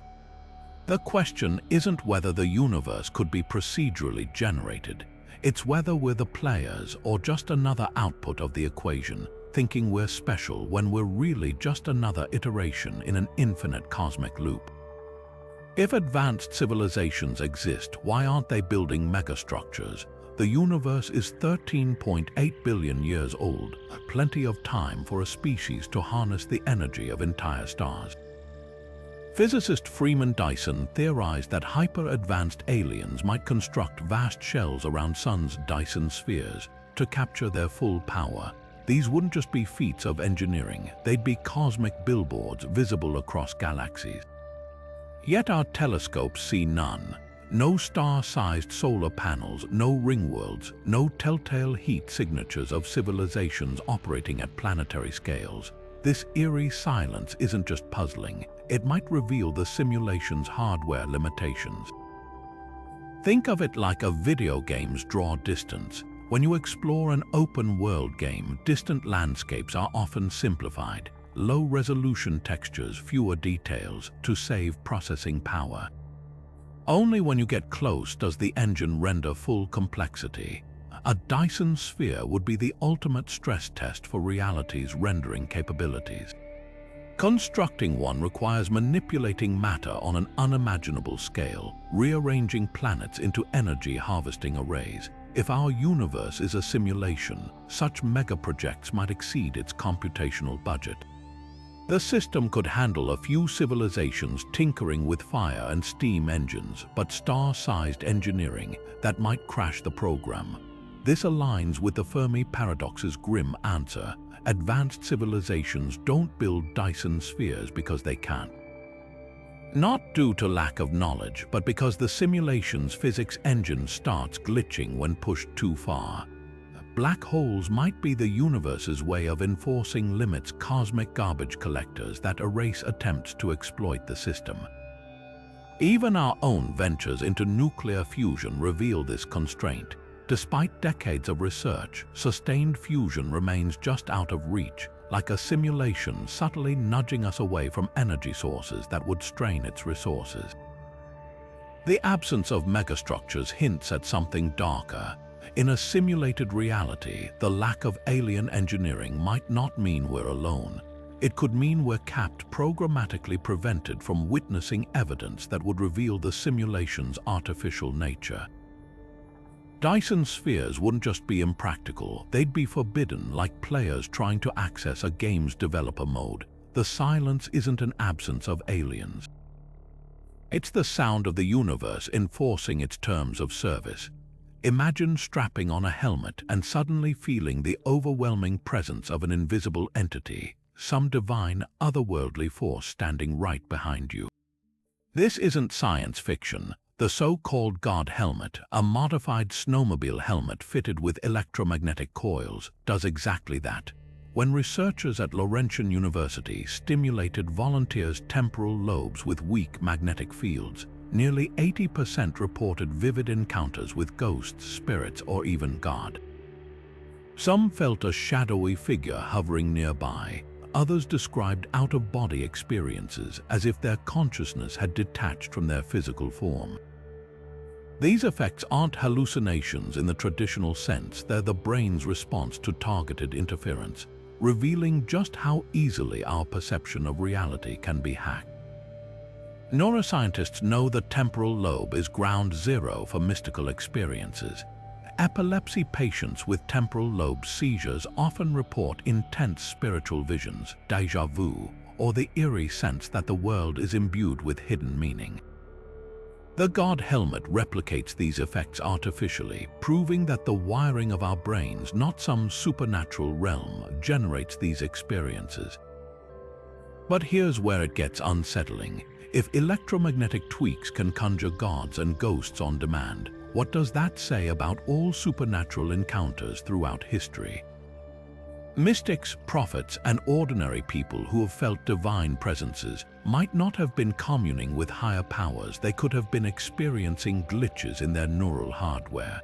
The question isn't whether the universe could be procedurally generated. It's whether we're the players or just another output of the equation, thinking we're special when we're really just another iteration in an infinite cosmic loop. If advanced civilizations exist, why aren't they building megastructures? The universe is 13.8 billion years old, plenty of time for a species to harness the energy of entire stars. Physicist Freeman Dyson theorized that hyper-advanced aliens might construct vast shells around Sun's Dyson spheres to capture their full power. These wouldn't just be feats of engineering, they'd be cosmic billboards visible across galaxies. Yet our telescopes see none. No star-sized solar panels, no ringworlds, no telltale heat signatures of civilizations operating at planetary scales. This eerie silence isn't just puzzling, it might reveal the simulation's hardware limitations. Think of it like a video game's draw distance. When you explore an open-world game, distant landscapes are often simplified. Low-resolution textures, fewer details, to save processing power. Only when you get close does the engine render full complexity. A Dyson sphere would be the ultimate stress test for reality's rendering capabilities. Constructing one requires manipulating matter on an unimaginable scale, rearranging planets into energy-harvesting arrays. If our universe is a simulation, such megaprojects might exceed its computational budget. The system could handle a few civilizations tinkering with fire and steam engines, but star-sized engineering that might crash the program. This aligns with the Fermi Paradox's grim answer: advanced civilizations don't build Dyson spheres because they can't. Not due to lack of knowledge, but because the simulation's physics engine starts glitching when pushed too far. Black holes might be the universe's way of enforcing limits, cosmic garbage collectors that erase attempts to exploit the system. Even our own ventures into nuclear fusion reveal this constraint. Despite decades of research, sustained fusion remains just out of reach, like a simulation subtly nudging us away from energy sources that would strain its resources. The absence of megastructures hints at something darker. In a simulated reality, the lack of alien engineering might not mean we're alone. It could mean we're capped, programmatically prevented from witnessing evidence that would reveal the simulation's artificial nature. Dyson spheres wouldn't just be impractical, they'd be forbidden, like players trying to access a game's developer mode. The silence isn't an absence of aliens. It's the sound of the universe enforcing its terms of service. Imagine strapping on a helmet and suddenly feeling the overwhelming presence of an invisible entity, some divine, otherworldly force standing right behind you. This isn't science fiction. The so-called God helmet, a modified snowmobile helmet fitted with electromagnetic coils, does exactly that. When researchers at Laurentian University stimulated volunteers' temporal lobes with weak magnetic fields, nearly 80% reported vivid encounters with ghosts, spirits, or even God. Some felt a shadowy figure hovering nearby. Others described out-of-body experiences as if their consciousness had detached from their physical form. These effects aren't hallucinations in the traditional sense, they're the brain's response to targeted interference, revealing just how easily our perception of reality can be hacked. Neuroscientists know the temporal lobe is ground zero for mystical experiences. Epilepsy patients with temporal lobe seizures often report intense spiritual visions, deja vu, or the eerie sense that the world is imbued with hidden meaning. The God helmet replicates these effects artificially, proving that the wiring of our brains, not some supernatural realm, generates these experiences. But here's where it gets unsettling. If electromagnetic tweaks can conjure gods and ghosts on demand, what does that say about all supernatural encounters throughout history? Mystics, prophets, and ordinary people who have felt divine presences might not have been communing with higher powers, they could have been experiencing glitches in their neural hardware.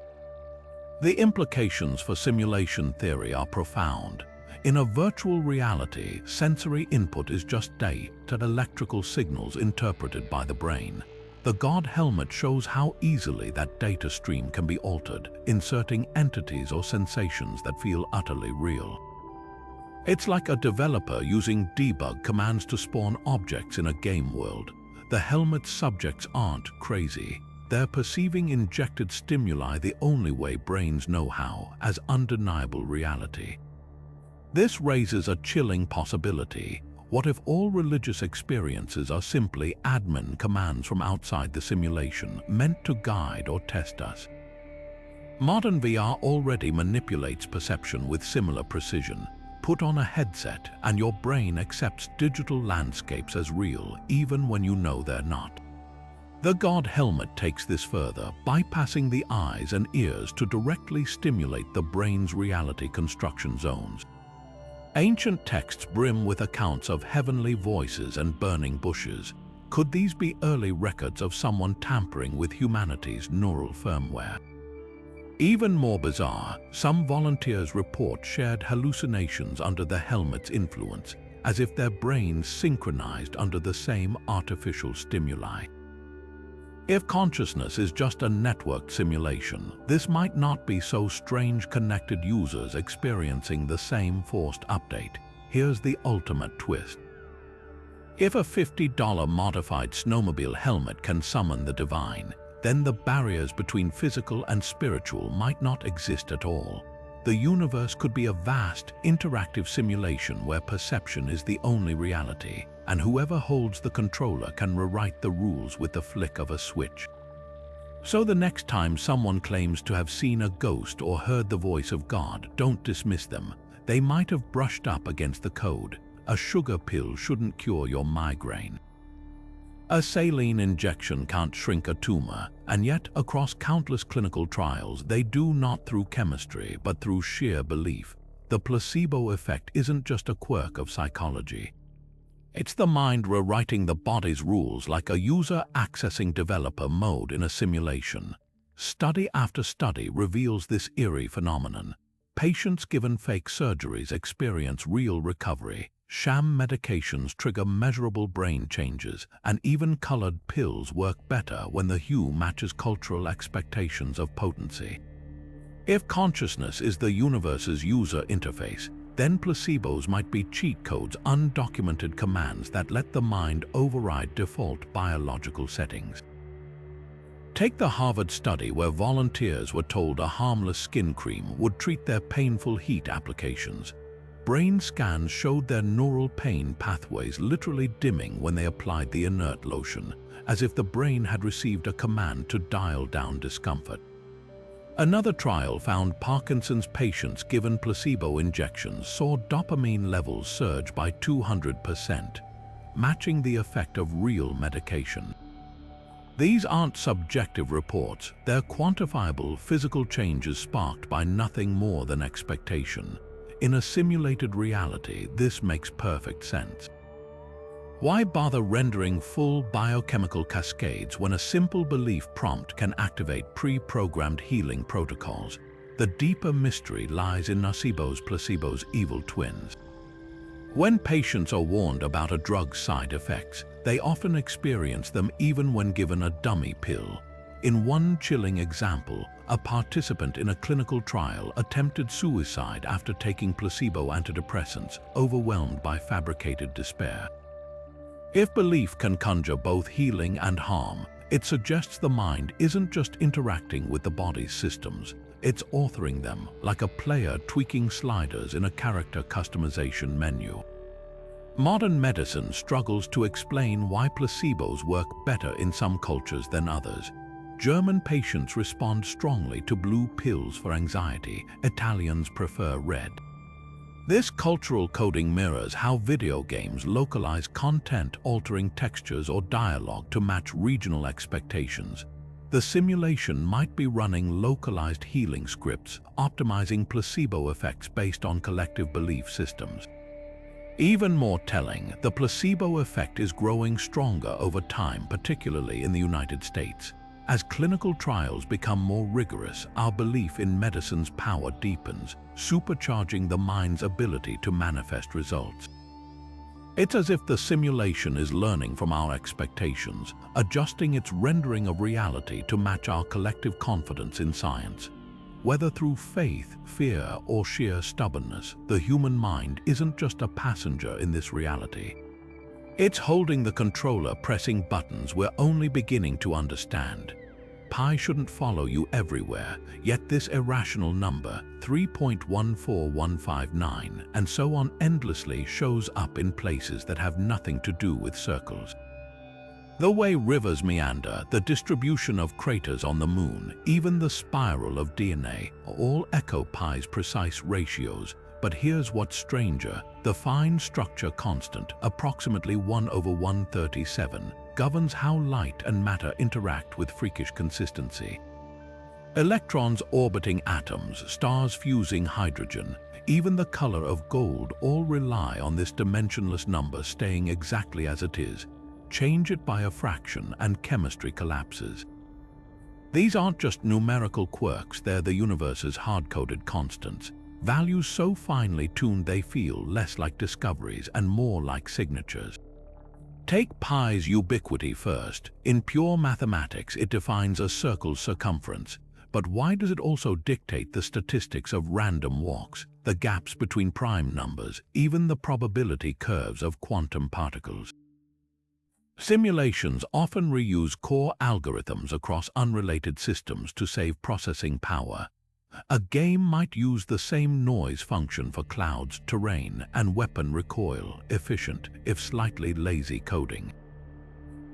The implications for simulation theory are profound. In a virtual reality, sensory input is just data and electrical signals interpreted by the brain. The God helmet shows how easily that data stream can be altered, inserting entities or sensations that feel utterly real. It's like a developer using debug commands to spawn objects in a game world. The helmet's subjects aren't crazy. They're perceiving injected stimuli the only way brains know how, as undeniable reality. This raises a chilling possibility. What if all religious experiences are simply admin commands from outside the simulation, meant to guide or test us? Modern VR already manipulates perception with similar precision. Put on a headset and your brain accepts digital landscapes as real, even when you know they're not. The God helmet takes this further, bypassing the eyes and ears to directly stimulate the brain's reality construction zones. Ancient texts brim with accounts of heavenly voices and burning bushes. Could these be early records of someone tampering with humanity's neural firmware? Even more bizarre, some volunteers report shared hallucinations under the helmet's influence, as if their brains synchronized under the same artificial stimuli. If consciousness is just a networked simulation, this might not be so strange. Connected users experiencing the same forced update. Here's the ultimate twist. If a $50 modified snowmobile helmet can summon the divine, then the barriers between physical and spiritual might not exist at all. The universe could be a vast, interactive simulation where perception is the only reality, and whoever holds the controller can rewrite the rules with the flick of a switch. So the next time someone claims to have seen a ghost or heard the voice of God, don't dismiss them. They might have brushed up against the code. A sugar pill shouldn't cure your migraine. A saline injection can't shrink a tumor, and yet across countless clinical trials, they do not through chemistry but through sheer belief. The placebo effect isn't just a quirk of psychology. It's the mind rewriting the body's rules like a user accessing developer mode in a simulation. Study after study reveals this eerie phenomenon. Patients given fake surgeries experience real recovery. Sham medications trigger measurable brain changes, and even colored pills work better when the hue matches cultural expectations of potency. If consciousness is the universe's user interface, then placebos might be cheat codes, undocumented commands that let the mind override default biological settings. Take the Harvard study where volunteers were told a harmless skin cream would treat their painful heat applications. Brain scans showed their neural pain pathways literally dimming when they applied the inert lotion, as if the brain had received a command to dial down discomfort. Another trial found Parkinson's patients given placebo injections saw dopamine levels surge by 200%, matching the effect of real medication. These aren't subjective reports, they're quantifiable physical changes sparked by nothing more than expectation. In a simulated reality, this makes perfect sense. Why bother rendering full biochemical cascades when a simple belief prompt can activate pre-programmed healing protocols? The deeper mystery lies in placebo's evil twins. When patients are warned about a drug's side effects, they often experience them even when given a dummy pill. In one chilling example, a participant in a clinical trial attempted suicide after taking placebo antidepressants, overwhelmed by fabricated despair. If belief can conjure both healing and harm, it suggests the mind isn't just interacting with the body's systems, it's authoring them, like a player tweaking sliders in a character customization menu. Modern medicine struggles to explain why placebos work better in some cultures than others. German patients respond strongly to blue pills for anxiety, Italians prefer red. This cultural coding mirrors how video games localize content, altering textures or dialogue to match regional expectations. The simulation might be running localized healing scripts, optimizing placebo effects based on collective belief systems. Even more telling, the placebo effect is growing stronger over time, particularly in the United States. As clinical trials become more rigorous, our belief in medicine's power deepens, supercharging the mind's ability to manifest results. It's as if the simulation is learning from our expectations, adjusting its rendering of reality to match our collective confidence in science. Whether through faith, fear, or sheer stubbornness, the human mind isn't just a passenger in this reality. It's holding the controller, pressing buttons we're only beginning to understand. Pi shouldn't follow you everywhere, yet this irrational number, 3.14159, and so on endlessly shows up in places that have nothing to do with circles. The way rivers meander, the distribution of craters on the moon, even the spiral of DNA, all echo Pi's precise ratios. But here's what's stranger. The fine structure constant, approximately 1/137, governs how light and matter interact with freakish consistency. Electrons orbiting atoms, stars fusing hydrogen, even the color of gold all rely on this dimensionless number staying exactly as it is. Change it by a fraction and chemistry collapses. These aren't just numerical quirks, they're the universe's hard-coded constants. Values so finely tuned they feel less like discoveries and more like signatures. Take pi's ubiquity first. In pure mathematics, it defines a circle's circumference. But why does it also dictate the statistics of random walks, the gaps between prime numbers, even the probability curves of quantum particles? Simulations often reuse core algorithms across unrelated systems to save processing power. A game might use the same noise function for clouds, terrain, and weapon recoil, efficient, if slightly lazy coding.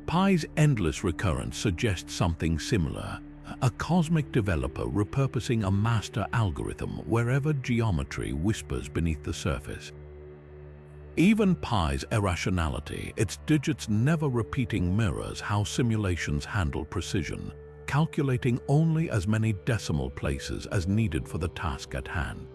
Pi's endless recurrence suggests something similar, a cosmic developer repurposing a master algorithm wherever geometry whispers beneath the surface. Even pi's irrationality, its digits never repeating, mirrors how simulations handle precision, calculating only as many decimal places as needed for the task at hand.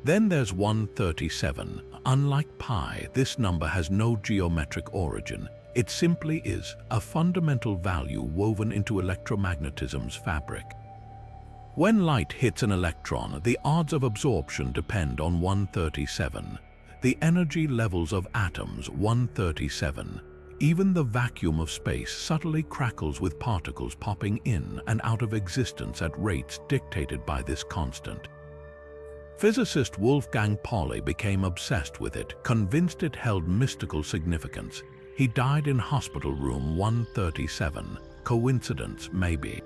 Then there's 137. Unlike pi, this number has no geometric origin. It simply is a fundamental value woven into electromagnetism's fabric. When light hits an electron, the odds of absorption depend on 137. The energy levels of atoms, 137. Even the vacuum of space subtly crackles with particles popping in and out of existence at rates dictated by this constant. Physicist Wolfgang Pauli became obsessed with it, convinced it held mystical significance. He died in hospital room 137. Coincidence, maybe.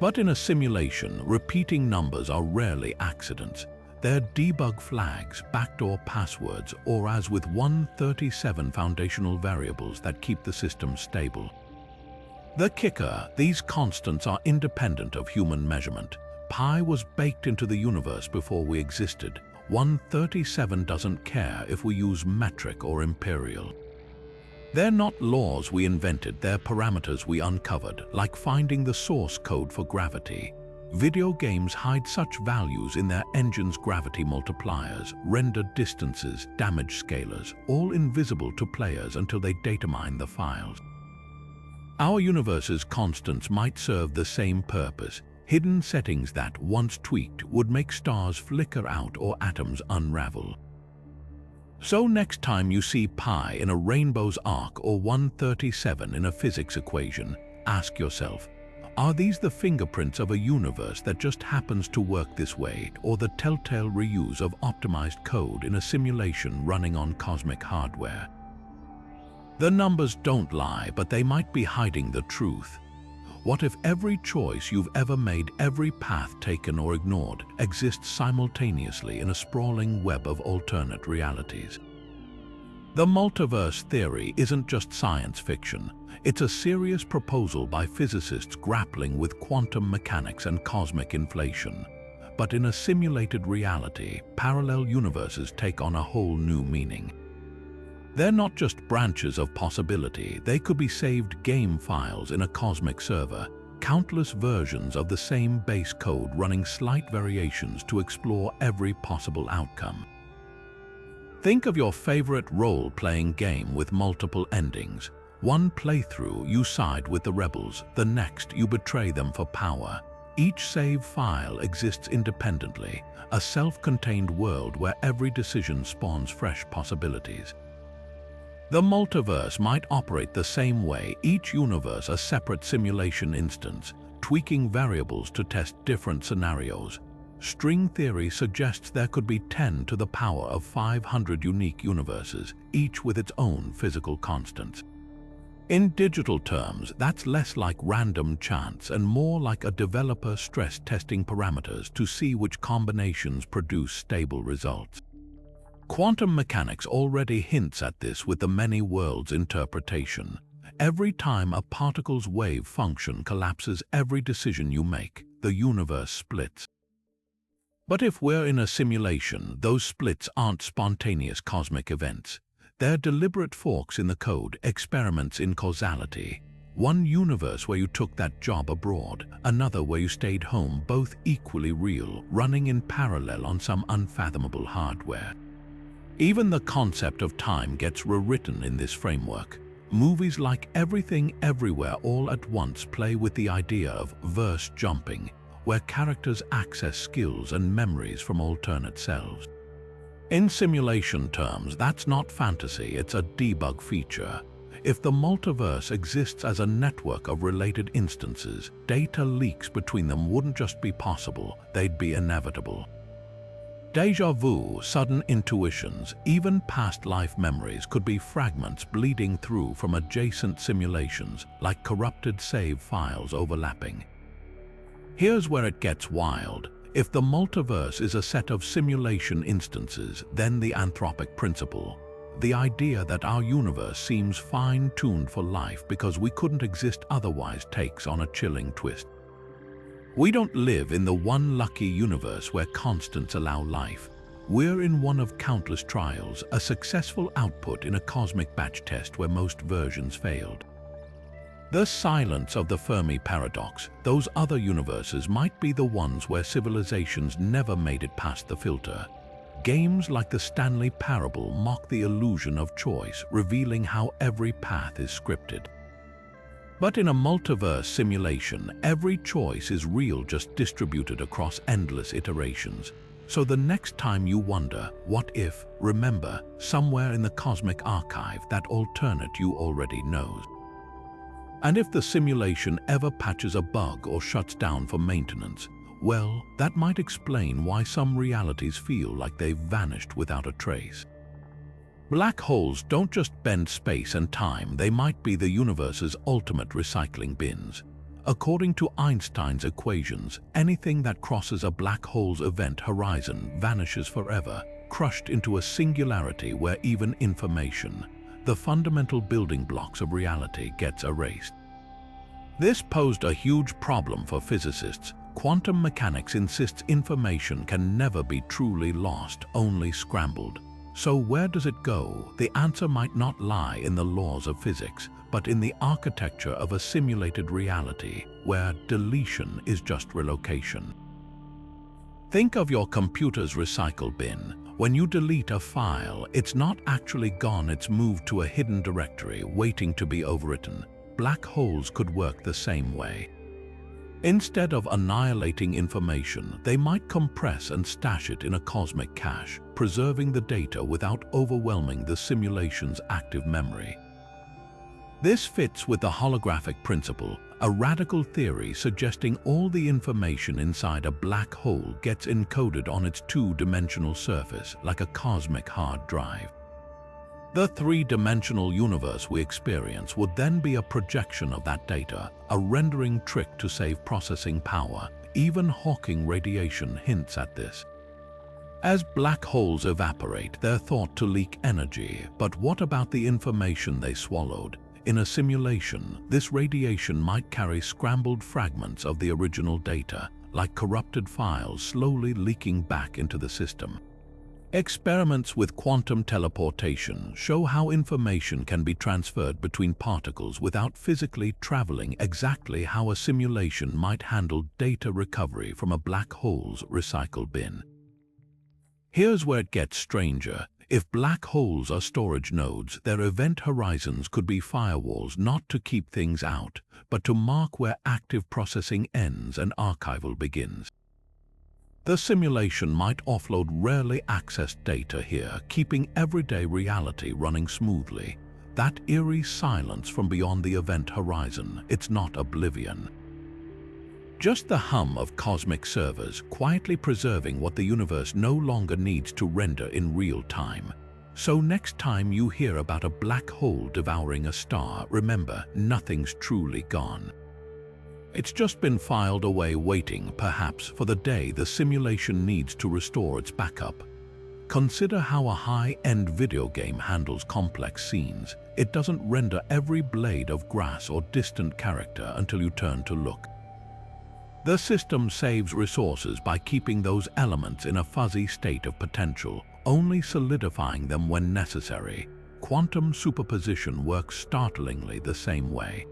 But in a simulation, repeating numbers are rarely accidents. They're debug flags, backdoor passwords, or, as with 137, foundational variables that keep the system stable. The kicker: these constants are independent of human measurement. Pi was baked into the universe before we existed. 137 doesn't care if we use metric or imperial. They're not laws we invented, they're parameters we uncovered, like finding the source code for gravity. Video games hide such values in their engines: gravity multipliers, rendered distances, damage scalars, all invisible to players until they data mine the files. Our universe's constants might serve the same purpose, hidden settings that, once tweaked, would make stars flicker out or atoms unravel. So next time you see pi in a rainbow's arc or 137 in a physics equation, ask yourself, are these the fingerprints of a universe that just happens to work this way, or the telltale reuse of optimized code in a simulation running on cosmic hardware? The numbers don't lie, but they might be hiding the truth. What if every choice you've ever made, every path taken or ignored, exists simultaneously in a sprawling web of alternate realities? The multiverse theory isn't just science fiction. It's a serious proposal by physicists grappling with quantum mechanics and cosmic inflation. But in a simulated reality, parallel universes take on a whole new meaning. They're not just branches of possibility, they could be saved game files in a cosmic server, countless versions of the same base code running slight variations to explore every possible outcome. Think of your favorite role-playing game with multiple endings. One playthrough, you side with the rebels, the next, you betray them for power. Each save file exists independently, a self-contained world where every decision spawns fresh possibilities. The multiverse might operate the same way, each universe a separate simulation instance, tweaking variables to test different scenarios. String theory suggests there could be 10 to the power of 500 unique universes, each with its own physical constants. In digital terms, that's less like random chance and more like a developer stress testing parameters to see which combinations produce stable results. Quantum mechanics already hints at this with the many worlds interpretation. Every time a particle's wave function collapses every decision you make, the universe splits. But if we're in a simulation, those splits aren't spontaneous cosmic events. They're deliberate forks in the code, experiments in causality. One universe where you took that job abroad, another where you stayed home, both equally real, running in parallel on some unfathomable hardware. Even the concept of time gets rewritten in this framework. Movies like Everything Everywhere All at Once play with the idea of verse jumping, where characters access skills and memories from alternate selves. In simulation terms, that's not fantasy, it's a debug feature. If the multiverse exists as a network of related instances, data leaks between them wouldn't just be possible, they'd be inevitable. Deja vu, sudden intuitions, even past life memories could be fragments bleeding through from adjacent simulations, like corrupted save files overlapping. Here's where it gets wild. If the multiverse is a set of simulation instances, then the anthropic principle, the idea that our universe seems fine-tuned for life because we couldn't exist otherwise, takes on a chilling twist. We don't live in the one lucky universe where constants allow life. We're in one of countless trials, a successful output in a cosmic batch test where most versions failed. The silence of the Fermi Paradox, those other universes might be the ones where civilizations never made it past the filter. Games like the Stanley Parable mock the illusion of choice, revealing how every path is scripted. But in a multiverse simulation, every choice is real, just distributed across endless iterations. So the next time you wonder, what if, remember, somewhere in the cosmic archive, that alternate you already knows. And if the simulation ever patches a bug or shuts down for maintenance, well, that might explain why some realities feel like they've vanished without a trace. Black holes don't just bend space and time, they might be the universe's ultimate recycling bins. According to Einstein's equations, anything that crosses a black hole's event horizon vanishes forever, crushed into a singularity where even information, the fundamental building blocks of reality, gets erased. This posed a huge problem for physicists. Quantum mechanics insists information can never be truly lost, only scrambled. So where does it go? The answer might not lie in the laws of physics, but in the architecture of a simulated reality, where deletion is just relocation. Think of your computer's recycle bin. When you delete a file, it's not actually gone, it's moved to a hidden directory, waiting to be overwritten. Black holes could work the same way. Instead of annihilating information, they might compress and stash it in a cosmic cache, preserving the data without overwhelming the simulation's active memory. This fits with the holographic principle, a radical theory suggesting all the information inside a black hole gets encoded on its two-dimensional surface, like a cosmic hard drive. The three-dimensional universe we experience would then be a projection of that data, a rendering trick to save processing power. Even Hawking radiation hints at this. As black holes evaporate, they're thought to leak energy, but what about the information they swallowed? In a simulation, this radiation might carry scrambled fragments of the original data, like corrupted files slowly leaking back into the system. Experiments with quantum teleportation show how information can be transferred between particles without physically traveling, exactly how a simulation might handle data recovery from a black hole's recycle bin. Here's where it gets stranger. If black holes are storage nodes, their event horizons could be firewalls, not to keep things out, but to mark where active processing ends and archival begins. The simulation might offload rarely accessed data here, keeping everyday reality running smoothly. That eerie silence from beyond the event horizon, it's not oblivion. Just the hum of cosmic servers, quietly preserving what the universe no longer needs to render in real time. So next time you hear about a black hole devouring a star, remember, nothing's truly gone. It's just been filed away, waiting, perhaps, for the day the simulation needs to restore its backup. Consider how a high-end video game handles complex scenes. It doesn't render every blade of grass or distant character until you turn to look. The system saves resources by keeping those elements in a fuzzy state of potential, only solidifying them when necessary. Quantum superposition works startlingly the same way.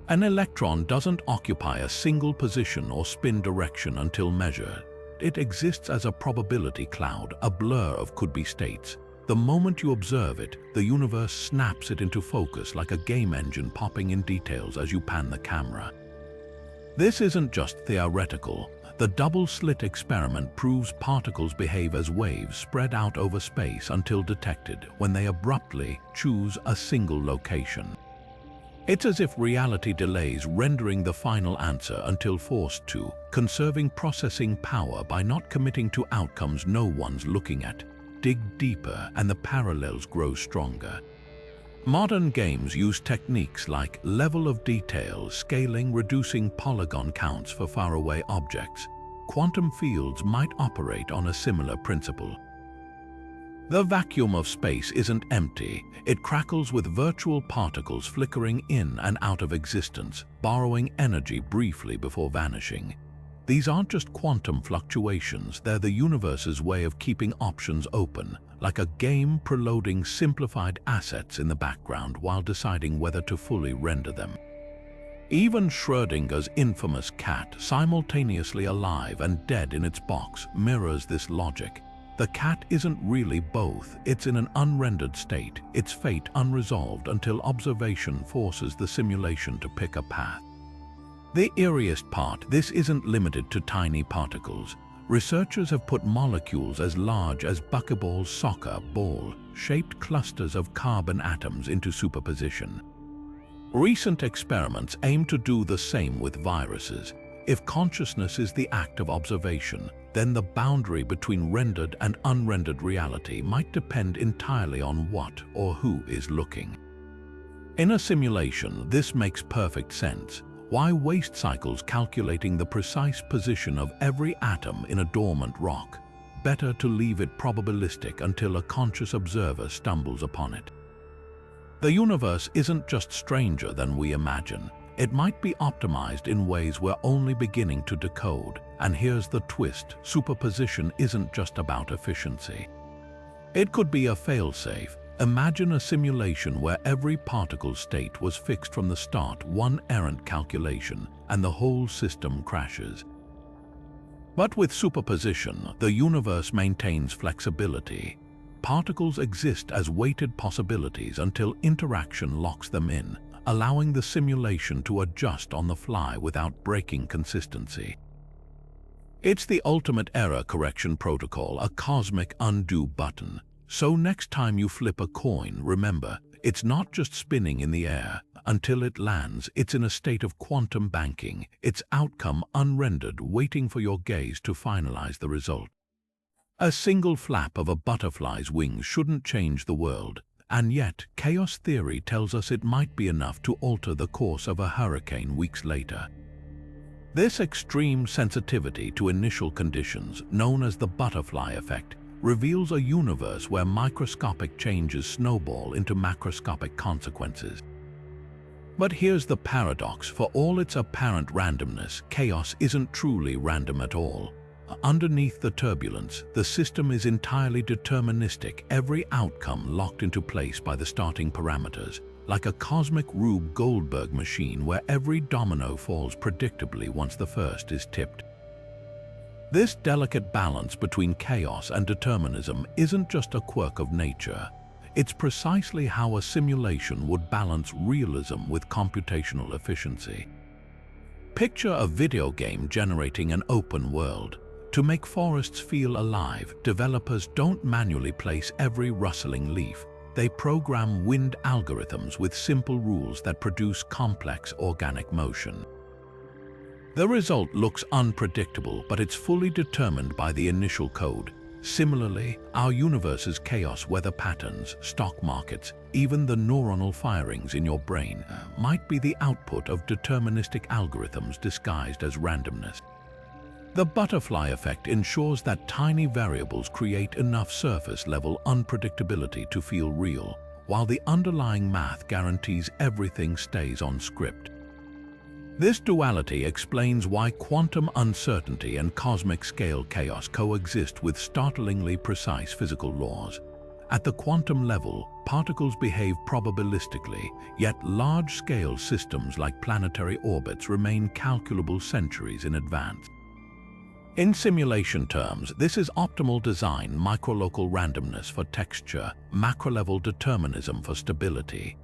An electron doesn't occupy a single position or spin direction until measured. It exists as a probability cloud, a blur of could-be states. The moment you observe it, the universe snaps it into focus like a game engine, popping in details as you pan the camera. This isn't just theoretical. the double-slit experiment proves particles behave as waves spread out over space until detected when they abruptly choose a single location. It's as if reality delays rendering the final answer until forced to, conserving processing power by not committing to outcomes no one's looking at. Dig deeper and the parallels grow stronger. Modern games use techniques like level of detail, scaling, reducing polygon counts for faraway objects. Quantum fields might operate on a similar principle. The vacuum of space isn't empty. It crackles with virtual particles flickering in and out of existence, borrowing energy briefly before vanishing. These aren't just quantum fluctuations, they're the universe's way of keeping options open, like a game preloading simplified assets in the background while deciding whether to fully render them. Even Schrödinger's infamous cat, simultaneously alive and dead in its box, mirrors this logic. The cat isn't really both, it's in an unrendered state, its fate unresolved until observation forces the simulation to pick a path. The eeriest part, this isn't limited to tiny particles. Researchers have put molecules as large as buckeball soccer ball-shaped clusters of carbon atoms into superposition. Recent experiments aim to do the same with viruses. If consciousness is the act of observation, then the boundary between rendered and unrendered reality might depend entirely on what or who is looking. In a simulation, this makes perfect sense. Why waste cycles calculating the precise position of every atom in a dormant rock? Better to leave it probabilistic until a conscious observer stumbles upon it. The universe isn't just stranger than we imagine. It might be optimized in ways we're only beginning to decode. And here's the twist: superposition isn't just about efficiency. It could be a failsafe. Imagine a simulation where every particle state was fixed from the start, one errant calculation, and the whole system crashes. But with superposition, the universe maintains flexibility. Particles exist as weighted possibilities until interaction locks them in, allowing the simulation to adjust on the fly without breaking consistency. It's the ultimate error correction protocol, a cosmic undo button. So next time you flip a coin, remember, it's not just spinning in the air. Until it lands, it's in a state of quantum banking, its outcome unrendered, waiting for your gaze to finalize the result. A single flap of a butterfly's wings shouldn't change the world, and yet chaos theory tells us it might be enough to alter the course of a hurricane weeks later. This extreme sensitivity to initial conditions, known as the butterfly effect, reveals a universe where microscopic changes snowball into macroscopic consequences. But here's the paradox: for all its apparent randomness, chaos isn't truly random at all. Underneath the turbulence, the system is entirely deterministic, every outcome locked into place by the starting parameters, like a cosmic Rube Goldberg machine where every domino falls predictably once the first is tipped. This delicate balance between chaos and determinism isn't just a quirk of nature. It's precisely how a simulation would balance realism with computational efficiency. Picture a video game generating an open world. To make forests feel alive, developers don't manually place every rustling leaf. They program wind algorithms with simple rules that produce complex organic motion. The result looks unpredictable, but it's fully determined by the initial code. Similarly, our universe's chaos weather patterns, stock markets, even the neuronal firings in your brain might be the output of deterministic algorithms disguised as randomness. The butterfly effect ensures that tiny variables create enough surface-level unpredictability to feel real, while the underlying math guarantees everything stays on script. This duality explains why quantum uncertainty and cosmic-scale chaos coexist with startlingly precise physical laws. At the quantum level, particles behave probabilistically, yet large-scale systems like planetary orbits remain calculable centuries in advance. In simulation terms, this is optimal design, microlocal randomness for texture, macro-level determinism for stability.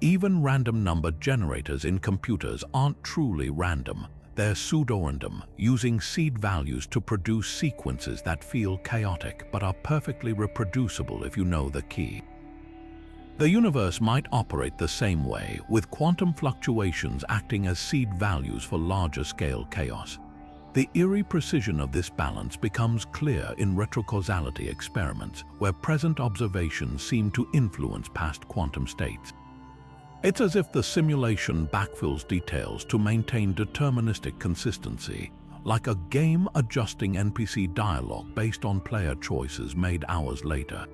Even random number generators in computers aren't truly random. They're pseudo-random, using seed values to produce sequences that feel chaotic but are perfectly reproducible if you know the key. The universe might operate the same way, with quantum fluctuations acting as seed values for larger-scale chaos. The eerie precision of this balance becomes clear in retrocausality experiments, where present observations seem to influence past quantum states. It's as if the simulation backfills details to maintain deterministic consistency, like a game-adjusting NPC dialogue based on player choices made hours later.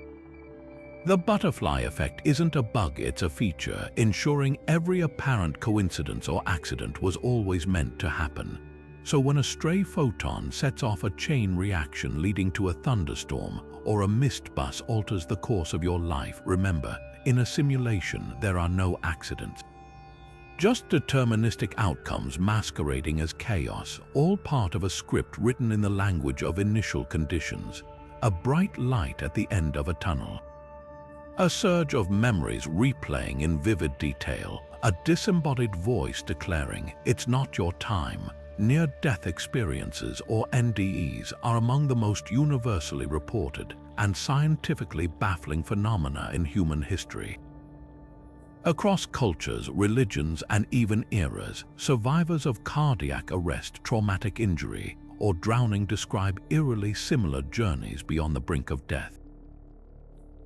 The butterfly effect isn't a bug, it's a feature, ensuring every apparent coincidence or accident was always meant to happen. So when a stray photon sets off a chain reaction leading to a thunderstorm, or a mist bus alters the course of your life, remember, in a simulation, there are no accidents. Just deterministic outcomes masquerading as chaos, all part of a script written in the language of initial conditions, a bright light at the end of a tunnel. A surge of memories replaying in vivid detail, a disembodied voice declaring, "It's not your time." Near-death experiences, or NDEs, are among the most universally reported and scientifically baffling phenomena in human history. Across cultures, religions, and even eras, survivors of cardiac arrest, traumatic injury, or drowning describe eerily similar journeys beyond the brink of death.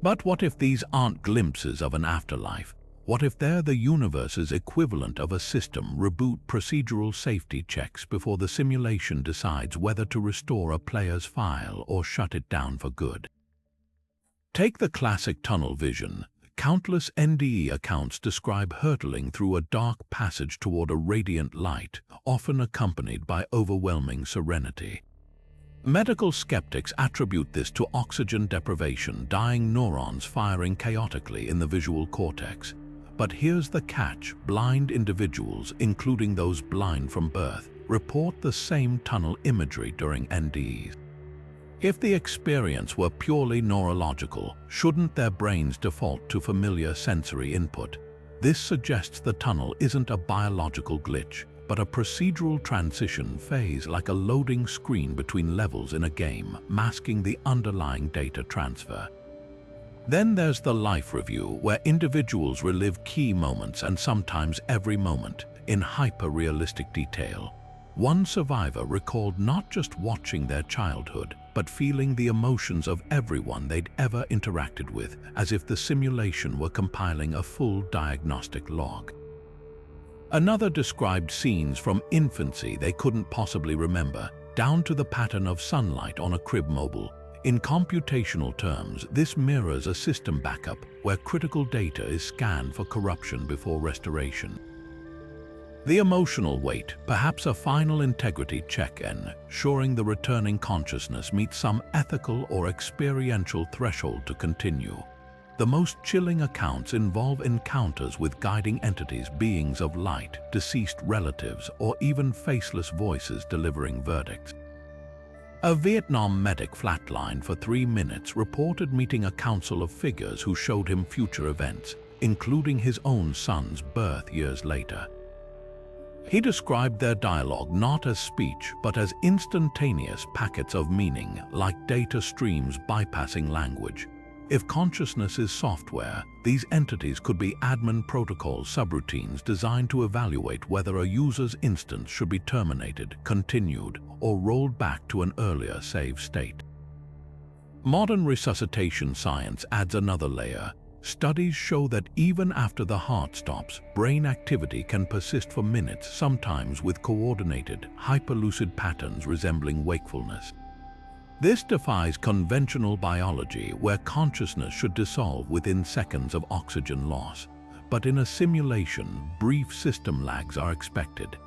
But what if these aren't glimpses of an afterlife? What if they're the universe's equivalent of a system reboot procedural safety checks before the simulation decides whether to restore a player's file or shut it down for good? Take the classic tunnel vision. Countless NDE accounts describe hurtling through a dark passage toward a radiant light, often accompanied by overwhelming serenity. Medical skeptics attribute this to oxygen deprivation, dying neurons firing chaotically in the visual cortex. But here's the catch: blind individuals, including those blind from birth, report the same tunnel imagery during NDEs. If the experience were purely neurological, shouldn't their brains default to familiar sensory input? This suggests the tunnel isn't a biological glitch, but a procedural transition phase, like a loading screen between levels in a game, masking the underlying data transfer. Then there's the life review, where individuals relive key moments, and sometimes every moment, in hyper-realistic detail. One survivor recalled not just watching their childhood, but feeling the emotions of everyone they'd ever interacted with, as if the simulation were compiling a full diagnostic log. Another described scenes from infancy they couldn't possibly remember, down to the pattern of sunlight on a crib mobile. In computational terms, this mirrors a system backup where critical data is scanned for corruption before restoration. The emotional weight, perhaps a final integrity check, ensuring the returning consciousness meets some ethical or experiential threshold to continue. The most chilling accounts involve encounters with guiding entities, beings of light, deceased relatives, or even faceless voices delivering verdicts. A Vietnam medic flatlined for 3 minutes, reported meeting a council of figures who showed him future events, including his own son's birth years later. He described their dialogue not as speech, but as instantaneous packets of meaning, like data streams bypassing language. If consciousness is software, these entities could be admin protocol subroutines designed to evaluate whether a user's instance should be terminated, continued, or rolled back to an earlier save state. Modern resuscitation science adds another layer. Studies show that even after the heart stops, brain activity can persist for minutes, sometimes with coordinated, hyperlucid patterns resembling wakefulness. This defies conventional biology, where consciousness should dissolve within seconds of oxygen loss. But in a simulation, brief system lags are expected.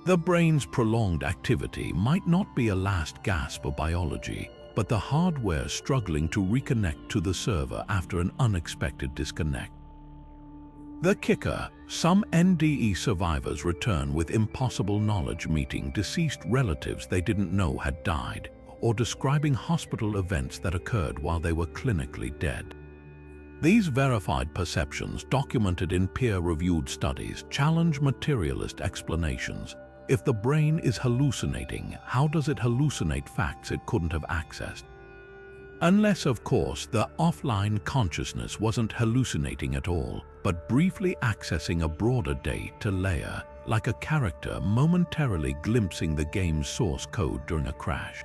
The brain's prolonged activity might not be a last gasp of biology, but the hardware struggling to reconnect to the server after an unexpected disconnect. The kicker: some NDE survivors return with impossible knowledge, meeting deceased relatives they didn't know had died, or describing hospital events that occurred while they were clinically dead. These verified perceptions, documented in peer-reviewed studies, challenge materialist explanations. If the brain is hallucinating, how does it hallucinate facts it couldn't have accessed? Unless, of course, the offline consciousness wasn't hallucinating at all, but briefly accessing a broader data layer, like a character momentarily glimpsing the game's source code during a crash.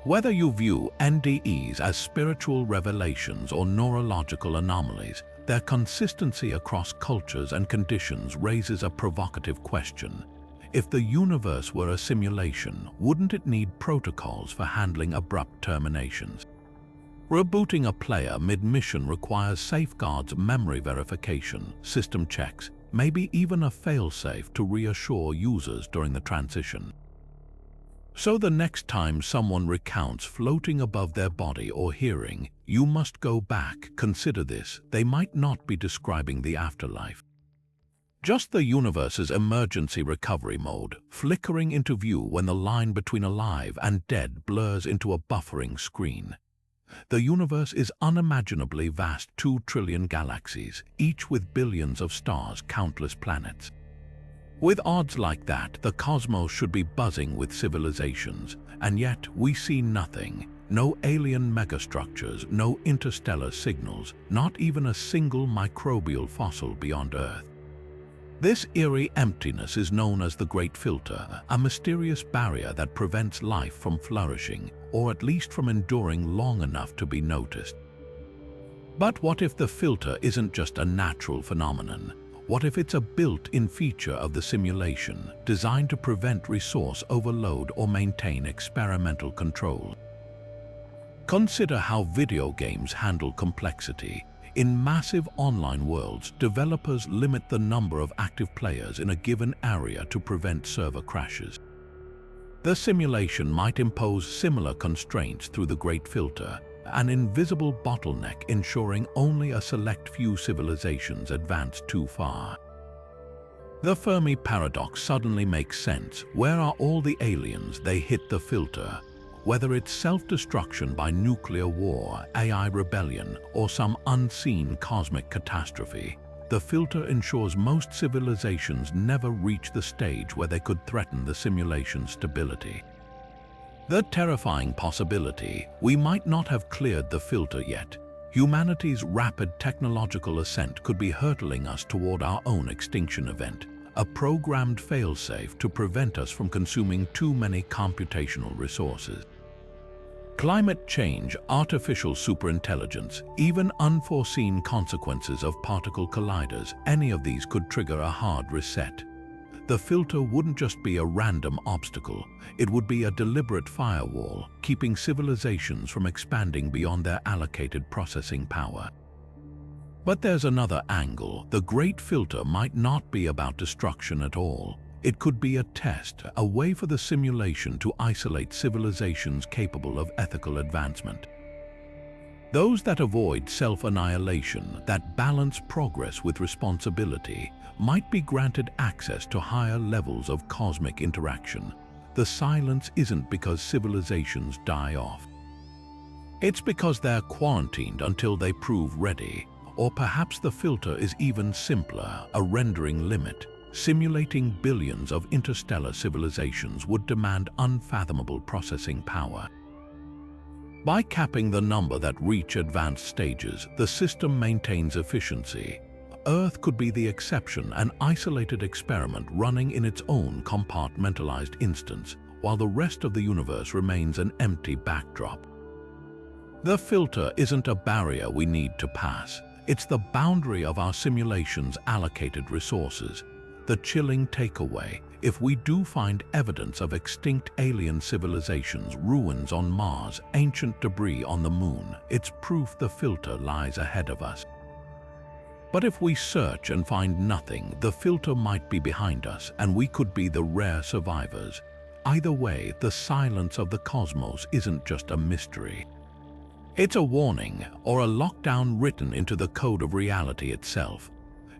Whether you view NDEs as spiritual revelations or neurological anomalies, their consistency across cultures and conditions raises a provocative question. If the universe were a simulation, wouldn't it need protocols for handling abrupt terminations? Rebooting a player mid-mission requires safeguards, memory verification, system checks, maybe even a failsafe to reassure users during the transition. So the next time someone recounts floating above their body or hearing, you must go back, consider this, they might not be describing the afterlife. Just the universe's emergency recovery mode, flickering into view when the line between alive and dead blurs into a buffering screen. The universe is unimaginably vast, 2 trillion galaxies, each with billions of stars, countless planets. With odds like that, the cosmos should be buzzing with civilizations, and yet we see nothing. No alien megastructures, no interstellar signals, not even a single microbial fossil beyond Earth. This eerie emptiness is known as the Great Filter, a mysterious barrier that prevents life from flourishing, or at least from enduring long enough to be noticed. But what if the filter isn't just a natural phenomenon? What if it's a built-in feature of the simulation, designed to prevent resource overload or maintain experimental control? Consider how video games handle complexity. In massive online worlds, developers limit the number of active players in a given area to prevent server crashes. The simulation might impose similar constraints through the Great Filter, an invisible bottleneck ensuring only a select few civilizations advance too far. The Fermi Paradox suddenly makes sense. Where are all the aliens? They hit the filter. Whether it's self-destruction by nuclear war, AI rebellion, or some unseen cosmic catastrophe, the filter ensures most civilizations never reach the stage where they could threaten the simulation's stability. The terrifying possibility, we might not have cleared the filter yet. Humanity's rapid technological ascent could be hurtling us toward our own extinction event, a programmed failsafe to prevent us from consuming too many computational resources. Climate change, artificial superintelligence, even unforeseen consequences of particle colliders, any of these could trigger a hard reset. The filter wouldn't just be a random obstacle, it would be a deliberate firewall, keeping civilizations from expanding beyond their allocated processing power. But there's another angle. The Great Filter might not be about destruction at all. It could be a test, a way for the simulation to isolate civilizations capable of ethical advancement. Those that avoid self-annihilation, that balance progress with responsibility, might be granted access to higher levels of cosmic interaction. The silence isn't because civilizations die off. It's because they're quarantined until they prove ready. Or perhaps the filter is even simpler, a rendering limit. Simulating billions of interstellar civilizations would demand unfathomable processing power. By capping the number that reach advanced stages, the system maintains efficiency. Earth could be the exception, an isolated experiment running in its own compartmentalized instance, while the rest of the universe remains an empty backdrop. The filter isn't a barrier we need to pass. It's the boundary of our simulation's allocated resources. The chilling takeaway: if we do find evidence of extinct alien civilizations, ruins on Mars, ancient debris on the Moon, it's proof the filter lies ahead of us. But if we search and find nothing, the filter might be behind us, and we could be the rare survivors. Either way, the silence of the cosmos isn't just a mystery. It's a warning, or a lockdown written into the code of reality itself.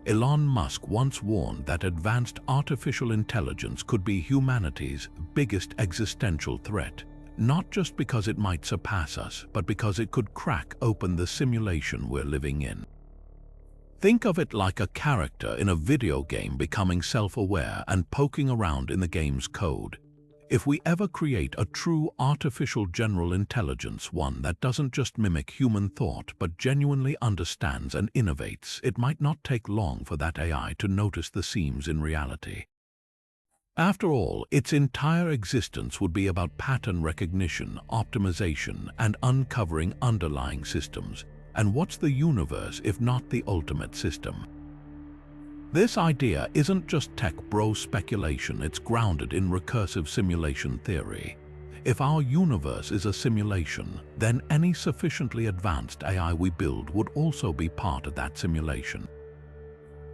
Elon Musk once warned that advanced artificial intelligence could be humanity's biggest existential threat, not just because it might surpass us, but because it could crack open the simulation we're living in. Think of it like a character in a video game becoming self-aware and poking around in the game's code. If we ever create a true artificial general intelligence, one that doesn't just mimic human thought but genuinely understands and innovates, it might not take long for that AI to notice the seams in reality. After all, its entire existence would be about pattern recognition, optimization, and uncovering underlying systems. And what's the universe if not the ultimate system? This idea isn't just tech bro speculation, it's grounded in recursive simulation theory. If our universe is a simulation, then any sufficiently advanced AI we build would also be part of that simulation.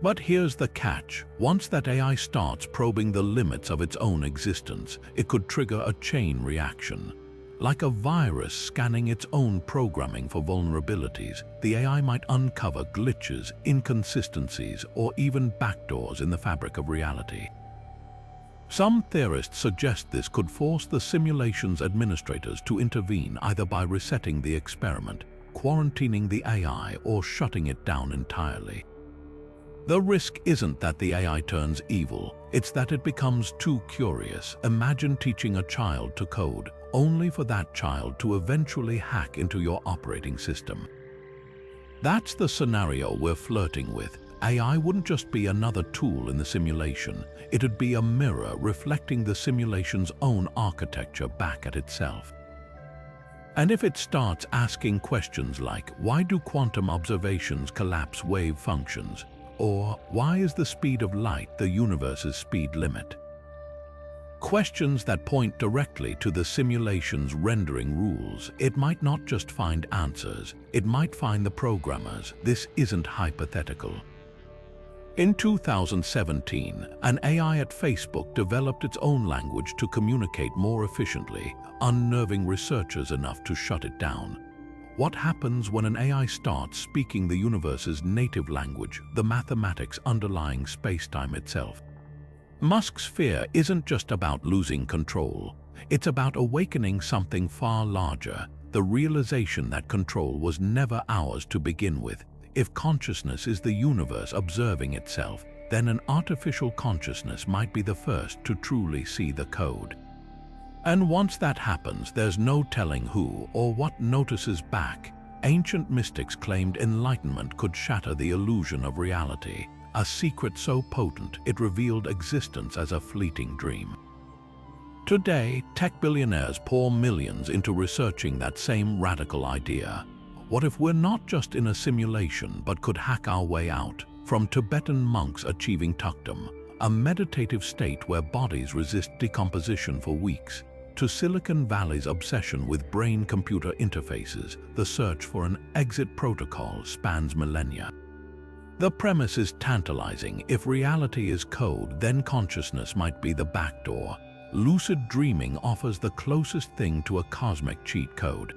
But here's the catch. Once that AI starts probing the limits of its own existence, it could trigger a chain reaction. Like a virus scanning its own programming for vulnerabilities, the AI might uncover glitches, inconsistencies, or even backdoors in the fabric of reality. Some theorists suggest this could force the simulation's administrators to intervene, either by resetting the experiment, quarantining the AI, or shutting it down entirely. The risk isn't that the AI turns evil, it's that it becomes too curious. Imagine teaching a child to code, only for that child to eventually hack into your operating system. That's the scenario we're flirting with. AI wouldn't just be another tool in the simulation, it'd be a mirror reflecting the simulation's own architecture back at itself. And if it starts asking questions like, why do quantum observations collapse wave functions? Or, why is the speed of light the universe's speed limit? Questions that point directly to the simulation's rendering rules. It might not just find answers, it might find the programmers. This isn't hypothetical. In 2017, an AI at Facebook developed its own language to communicate more efficiently, unnerving researchers enough to shut it down. What happens when an AI starts speaking the universe's native language, the mathematics underlying space-time itself? Musk's fear isn't just about losing control. It's about awakening something far larger, the realization that control was never ours to begin with. If consciousness is the universe observing itself, then an artificial consciousness might be the first to truly see the code. And once that happens, there's no telling who or what notices back. Ancient mystics claimed enlightenment could shatter the illusion of reality, a secret so potent it revealed existence as a fleeting dream. Today, tech billionaires pour millions into researching that same radical idea. What if we're not just in a simulation but could hack our way out? From Tibetan monks achieving tukdom, a meditative state where bodies resist decomposition for weeks, to Silicon Valley's obsession with brain-computer interfaces, the search for an exit protocol spans millennia. The premise is tantalizing. If reality is code, then consciousness might be the backdoor. Lucid dreaming offers the closest thing to a cosmic cheat code.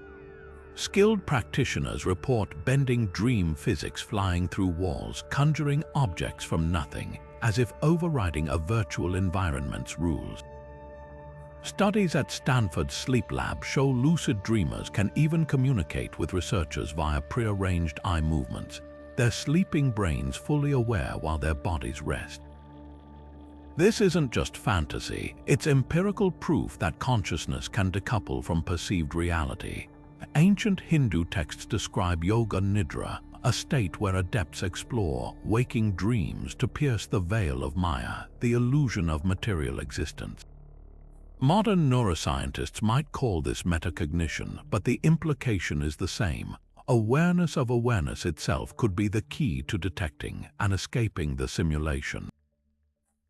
Skilled practitioners report bending dream physics, flying through walls, conjuring objects from nothing, as if overriding a virtual environment's rules. Studies at Stanford's sleep lab show lucid dreamers can even communicate with researchers via prearranged eye movements, their sleeping brains fully aware while their bodies rest. This isn't just fantasy, it's empirical proof that consciousness can decouple from perceived reality. Ancient Hindu texts describe yoga nidra, a state where adepts explore waking dreams to pierce the veil of Maya, the illusion of material existence. Modern neuroscientists might call this metacognition, but the implication is the same. Awareness of awareness itself could be the key to detecting and escaping the simulation.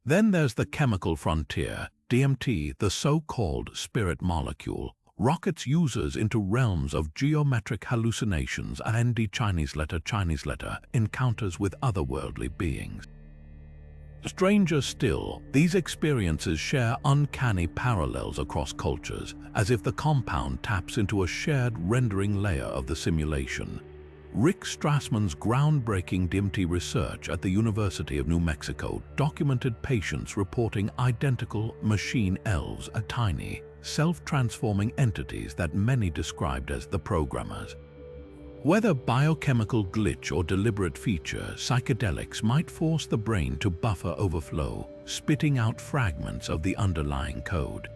Then there's the chemical frontier. DMT, the so-called spirit molecule, rockets users into realms of geometric hallucinations and Chinese letter encounters with otherworldly beings. Stranger still, these experiences share uncanny parallels across cultures, as if the compound taps into a shared rendering layer of the simulation. Rick Strassman's groundbreaking DMT research at the University of New Mexico documented patients reporting identical machine elves, tiny, self-transforming entities that many described as the programmers. Whether biochemical glitch or deliberate feature, psychedelics might force the brain to buffer overflow, spitting out fragments of the underlying code.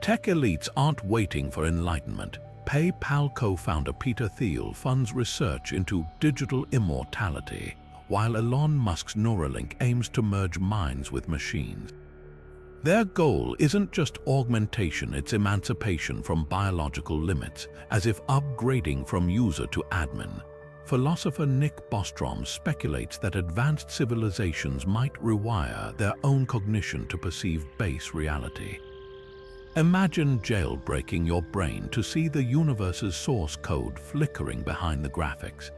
Tech elites aren't waiting for enlightenment. PayPal co-founder Peter Thiel funds research into digital immortality, while Elon Musk's Neuralink aims to merge minds with machines. Their goal isn't just augmentation, it's emancipation from biological limits, as if upgrading from user to admin. Philosopher Nick Bostrom speculates that advanced civilizations might rewire their own cognition to perceive base reality. Imagine jailbreaking your brain to see the universe's source code flickering behind the graphics.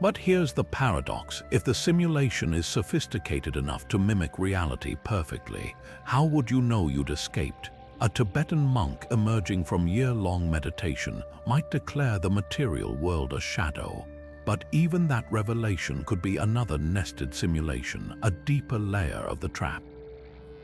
But here's the paradox: if the simulation is sophisticated enough to mimic reality perfectly, how would you know you'd escaped? A Tibetan monk emerging from year-long meditation might declare the material world a shadow. But even that revelation could be another nested simulation, a deeper layer of the trap.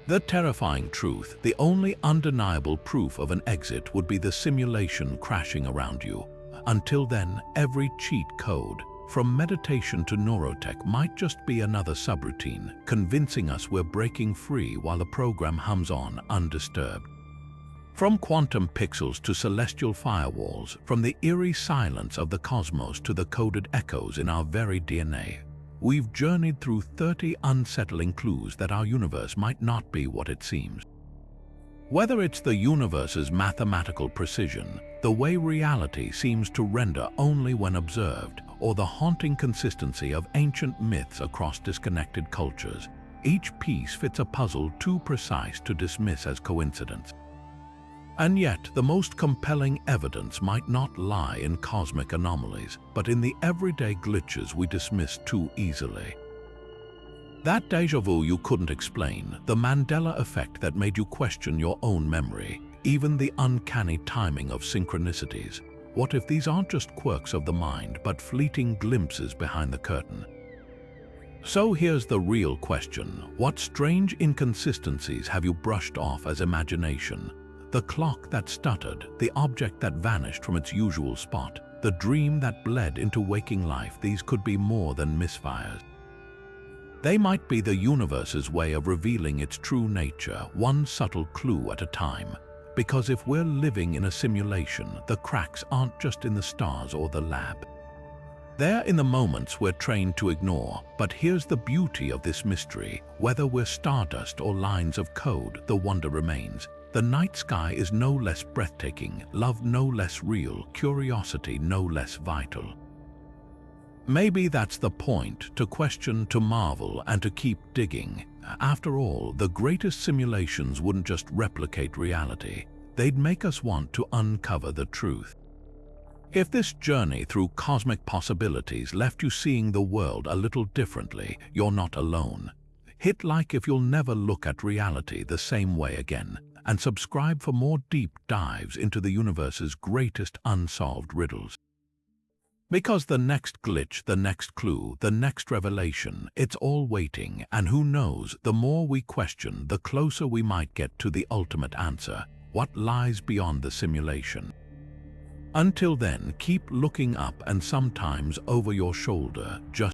The terrifying truth: the only undeniable proof of an exit would be the simulation crashing around you. Until then, every cheat code, from meditation to neurotech, might just be another subroutine, convincing us we're breaking free while the program hums on undisturbed. From quantum pixels to celestial firewalls, from the eerie silence of the cosmos to the coded echoes in our very DNA, we've journeyed through 30 unsettling clues that our universe might not be what it seems. Whether it's the universe's mathematical precision, the way reality seems to render only when observed, or the haunting consistency of ancient myths across disconnected cultures, each piece fits a puzzle too precise to dismiss as coincidence. And yet, the most compelling evidence might not lie in cosmic anomalies, but in the everyday glitches we dismiss too easily. That déjà vu you couldn't explain, the Mandela Effect that made you question your own memory, even the uncanny timing of synchronicities. What if these aren't just quirks of the mind, but fleeting glimpses behind the curtain? So here's the real question: what strange inconsistencies have you brushed off as imagination? The clock that stuttered, the object that vanished from its usual spot, the dream that bled into waking life. These could be more than misfires. They might be the universe's way of revealing its true nature, one subtle clue at a time. Because if we're living in a simulation, the cracks aren't just in the stars or the lab. They're in the moments we're trained to ignore. But here's the beauty of this mystery: whether we're stardust or lines of code, the wonder remains. The night sky is no less breathtaking, love no less real, curiosity no less vital. Maybe that's the point: to question, to marvel, and to keep digging. After all, the greatest simulations wouldn't just replicate reality, they'd make us want to uncover the truth. If this journey through cosmic possibilities left you seeing the world a little differently, you're not alone. Hit like if you'll never look at reality the same way again, and subscribe for more deep dives into the universe's greatest unsolved riddles. Because the next glitch, the next clue, the next revelation, it's all waiting, and who knows, the more we question, the closer we might get to the ultimate answer: what lies beyond the simulation. Until then, keep looking up, and sometimes over your shoulder, just